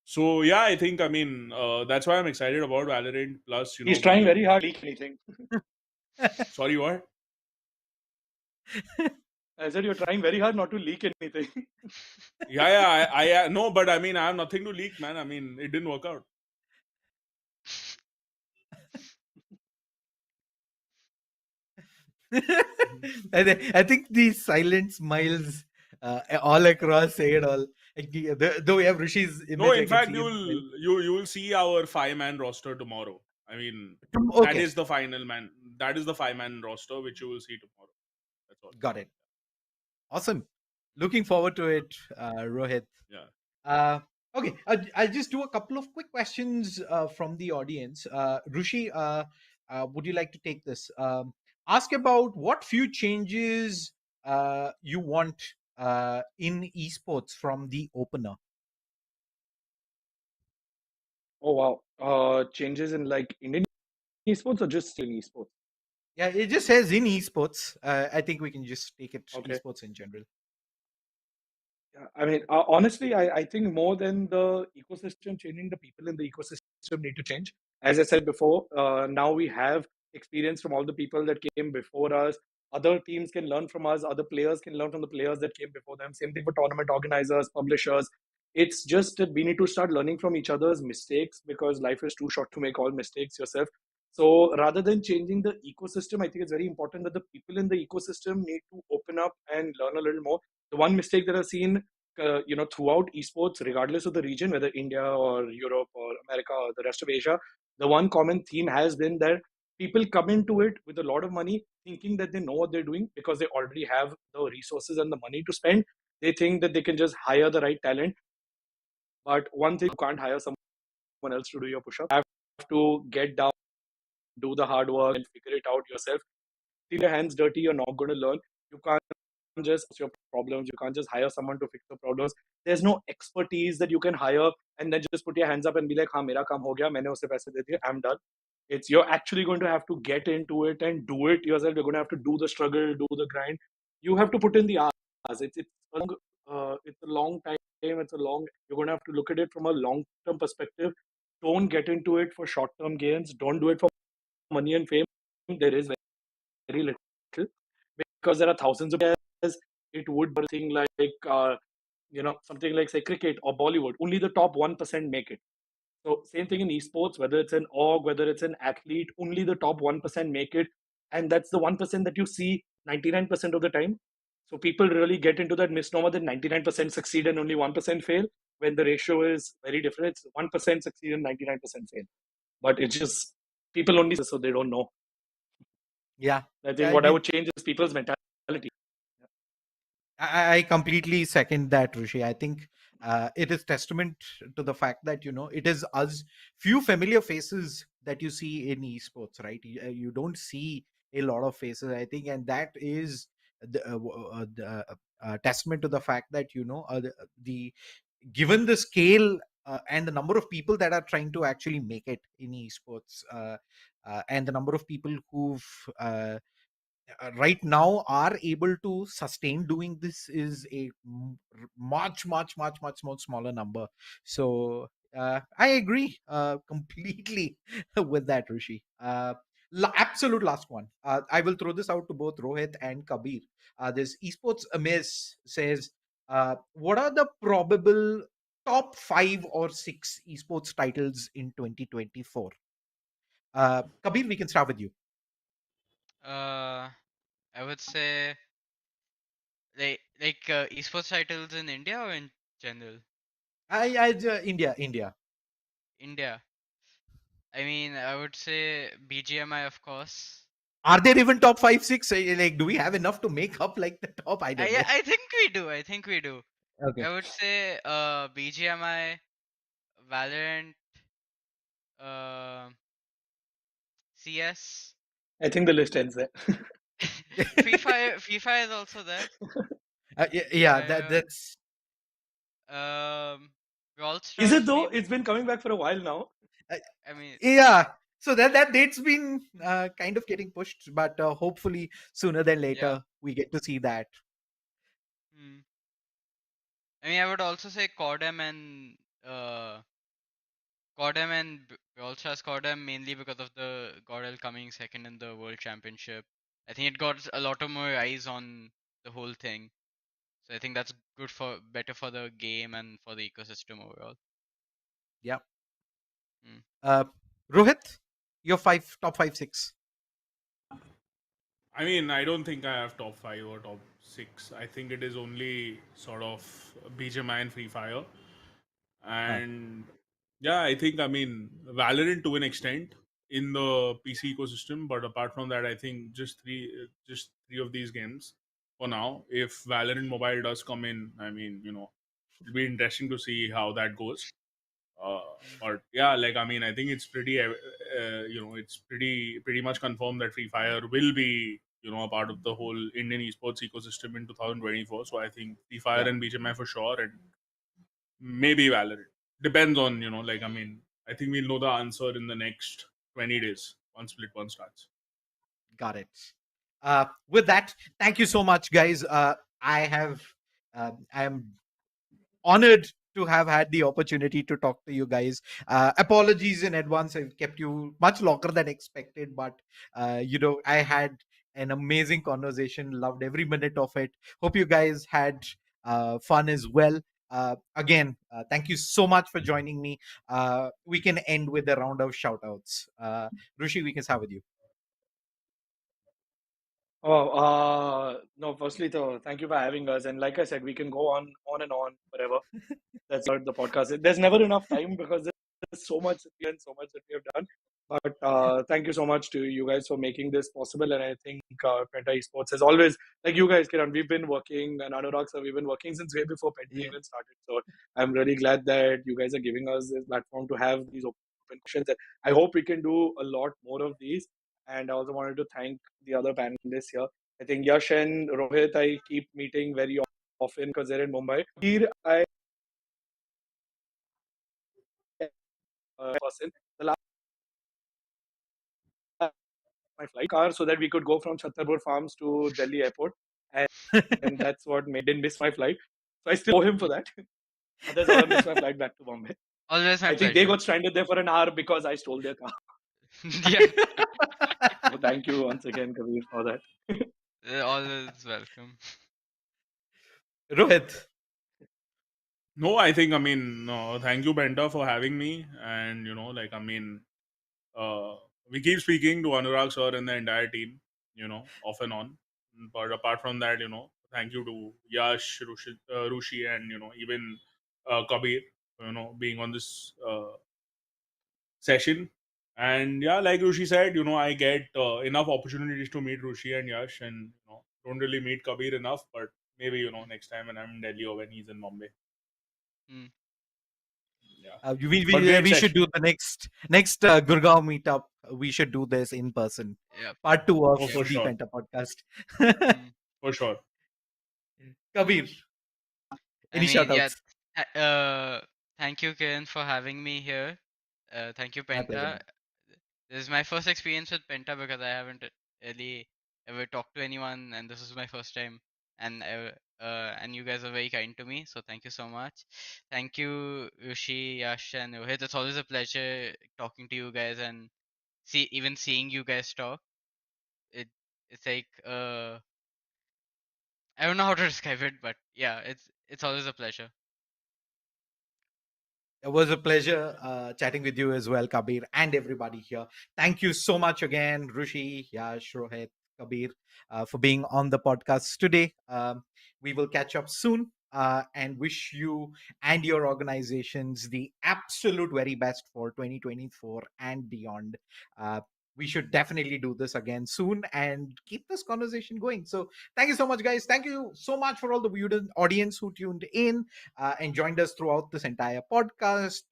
So yeah, I think that's why I'm excited about Valorant. Plus, He's trying very hard to leak anything. Sorry, what? I said you're trying very hard not to leak anything. Yeah, I no, but I mean, I have nothing to leak, man. I mean, it didn't work out. I think the silent smiles all across say it all. Like, though we have Rishi's image, No, I in can fact, see him smile. you will see our 5-man roster tomorrow. I mean, that Okay, is the final man. That is the 5-man roster which you will see tomorrow. That's all. got it. Awesome. Looking forward to it, Rohit. Yeah. Okay, I'll just do a couple of quick questions from the audience. Rushi, would you like to take this? Ask about what few changes you want in esports from the opener. Oh wow. Changes in like Indian esports or just in esports? Yeah, it just says in esports. I think we can just take it Okay. esports in general. Yeah, I mean, honestly, I think more than the ecosystem changing, the people in the ecosystem need to change. As I said before, now we have experience from all the people that came before us. Other teams can learn from us. Other players can learn from the players that came before them. Same thing for tournament organizers, publishers. It's just that we need to start learning from each other's mistakes because life is too short to make all mistakes yourself. So rather than changing the ecosystem, I think it's very important that the people in the ecosystem need to open up and learn a little more. The one mistake that I've seen, throughout esports, regardless of the region, whether India or Europe or America or the rest of Asia, the one common theme has been that people come into it with a lot of money, thinking that they know what they're doing because they already have the resources and the money to spend. They think that they can just hire the right talent. But one thing, you can't hire someone else to do your push-up. You have to get down, do the hard work, and figure it out yourself. Till your hands dirty, you're not going to learn. You can't just fix your problems. You can't just hire someone to fix the problems. There's no expertise that you can hire and then just put your hands up and be like, "हाँ मेरा काम हो गया, मैंने उसे पैसे दे दिए, I'm done." It's you're actually going to have to get into it and do it yourself. You're going to have to do the struggle, do the grind. You have to put in the hours. It's a long time. It's a long. You're going to have to look at it from a long-term perspective. Don't get into it for short-term gains. Don't do it for money and fame. There is very little because there are thousands of players. It would be a thing like something like say cricket or Bollywood. Only the top 1% make it. So same thing in esports, whether it's an org, whether it's an athlete, only the top 1% make it, and that's the 1% that you see 99% of the time. So people really get into that misnomer that 99% succeed and only 1% fail, when the ratio is very different. It's 1% succeed and 99% fail. But it's just people only so they don't know. Yeah, I think I what I mean, would change is people's mentality. I completely second that, Rishi. I think it is testament to the fact that it is us few familiar faces that you see in esports, right? You don't see a lot of faces, I think, and that is the testament to the fact that the given the scale and the number of people that are trying to actually make it in esports, and the number of people who've right now are able to sustain doing this is a much more smaller number. So I agree completely with that, Rishi. Absolute last one. I will throw this out to both Rohit and Kabir. This esports amiss says, what are the probable top 5 or 6 esports titles in 2024? Kabir, we can start with you. I would say esports titles in India or in general? India. India. I mean, I would say BGMI, of course. Are there even top 5, 6? Like, do we have enough to make up like the top? I don't know. I think we do. I think we do. Okay. I would say BGMI, Valorant, uh, CS. I think the list ends there. Free Fire is also there. Yeah, Fire, that's Brawl Is it Stars, though? maybe. It's been coming back for a while now. I mean, yeah. So that date's been kind of getting pushed, but hopefully sooner than yeah. later we get to see that. Hmm. I mean, I would also say uh, Cordem and Brawl Stars Cordem mainly because of the Gordel coming second in the World Championship. I think it got a lot of more eyes on the whole thing. So I think that's better for the game and for the ecosystem overall. Yeah. Mm. Rohit, your top five, six. I mean, I don't think I have top 5 or top 6. I think it is only sort of BGMI and Free Fire. And yeah, I think, I mean, Valorant to an extent in the PC ecosystem, but apart from that, I think just three of these games for now. If Valorant Mobile does come in, I mean, it'll be interesting to see how that goes. Uh, but yeah, like, I mean, I think it's it's pretty much confirmed that Free Fire will be a part of the whole Indian esports ecosystem in 2024. So I think Free Fire Yeah. and BGMI for sure, and maybe Valorant. Depends on like, I mean, I think we'll know the answer in the next 20 days once Split One starts. Got it. With that, thank you so much, guys. I am honored to have had the opportunity to talk to you guys. Apologies in advance, I've kept you much longer than expected, but I had an amazing conversation, loved every minute of it. Hope you guys had fun as well. Again, thank you so much for joining me. We can end with a round of shout outs. Rushi, we can start with you. No, firstly, so thank you for having us. And like I said, we can go on and on forever. That's what the podcast is. There's never enough time because there's so much and so much that we have done. But thank you so much to you guys for making this possible. And I think Penta Esports has always, like you guys, Kiran, we've been working, and Anurag, sir, we've been working since way before Penta even started. So I'm really glad that you guys are giving us this platform to have these open questions. And I hope we can do a lot more of these. And I also wanted to thank the other panelists here. I think Yash and Rohit, I keep meeting very often because they're in Mumbai. Here, I person. The last my flight car so that we could go from Chhattarpur Farms to Delhi Airport, and that's what didn't miss my flight. So I still owe him for that. Others I missed my flight back to Bombay. Always my I think they pleasure. got stranded there for an hour because I stole their car. Yeah. So thank you once again, Kabir, for that. Always welcome. Rohit. No, I think, I mean, thank you, Penta, for having me. And, like, I mean, we keep speaking to Anurag sir and the entire team, off and on. But apart from that, thank you to Yash, Rushi, and, even Kabir, being on this session. And yeah, like Rushi said, I get enough opportunities to meet Rushi and Yash, and, don't really meet Kabir enough, but maybe, next time when I'm in Delhi or when he's in Mumbai. Mm. Yeah. We should do the next Gurgaon meetup. We should do this in person. Yeah. Part 2 of for the sure. Penta podcast. For sure. Kabir, any I mean, shoutouts? Thank you, Kiran, for having me here. Thank you, My pleasure, Penta. man. This is my first experience with Penta because I haven't really ever talked to anyone, and this is my first time. And you guys are very kind to me, so thank you so much. Thank you, Rishi, Yash, and Rohit. It's always a pleasure talking to you guys and seeing you guys talk. It's like I don't know how to describe it, but yeah, it's always a pleasure. It was a pleasure chatting with you as well, Kabir, and everybody here. Thank you so much again, Rushi, Yash, Rohit, Kabir, for being on the podcast today. We will catch up soon and wish you and your organizations the absolute very best for 2024 and beyond. We should definitely do this again soon and keep this conversation going. So, thank you so much, guys. Thank you so much for all the audience who tuned in and joined us throughout this entire podcast.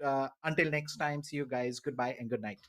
Until next time, see you guys. Goodbye and good night.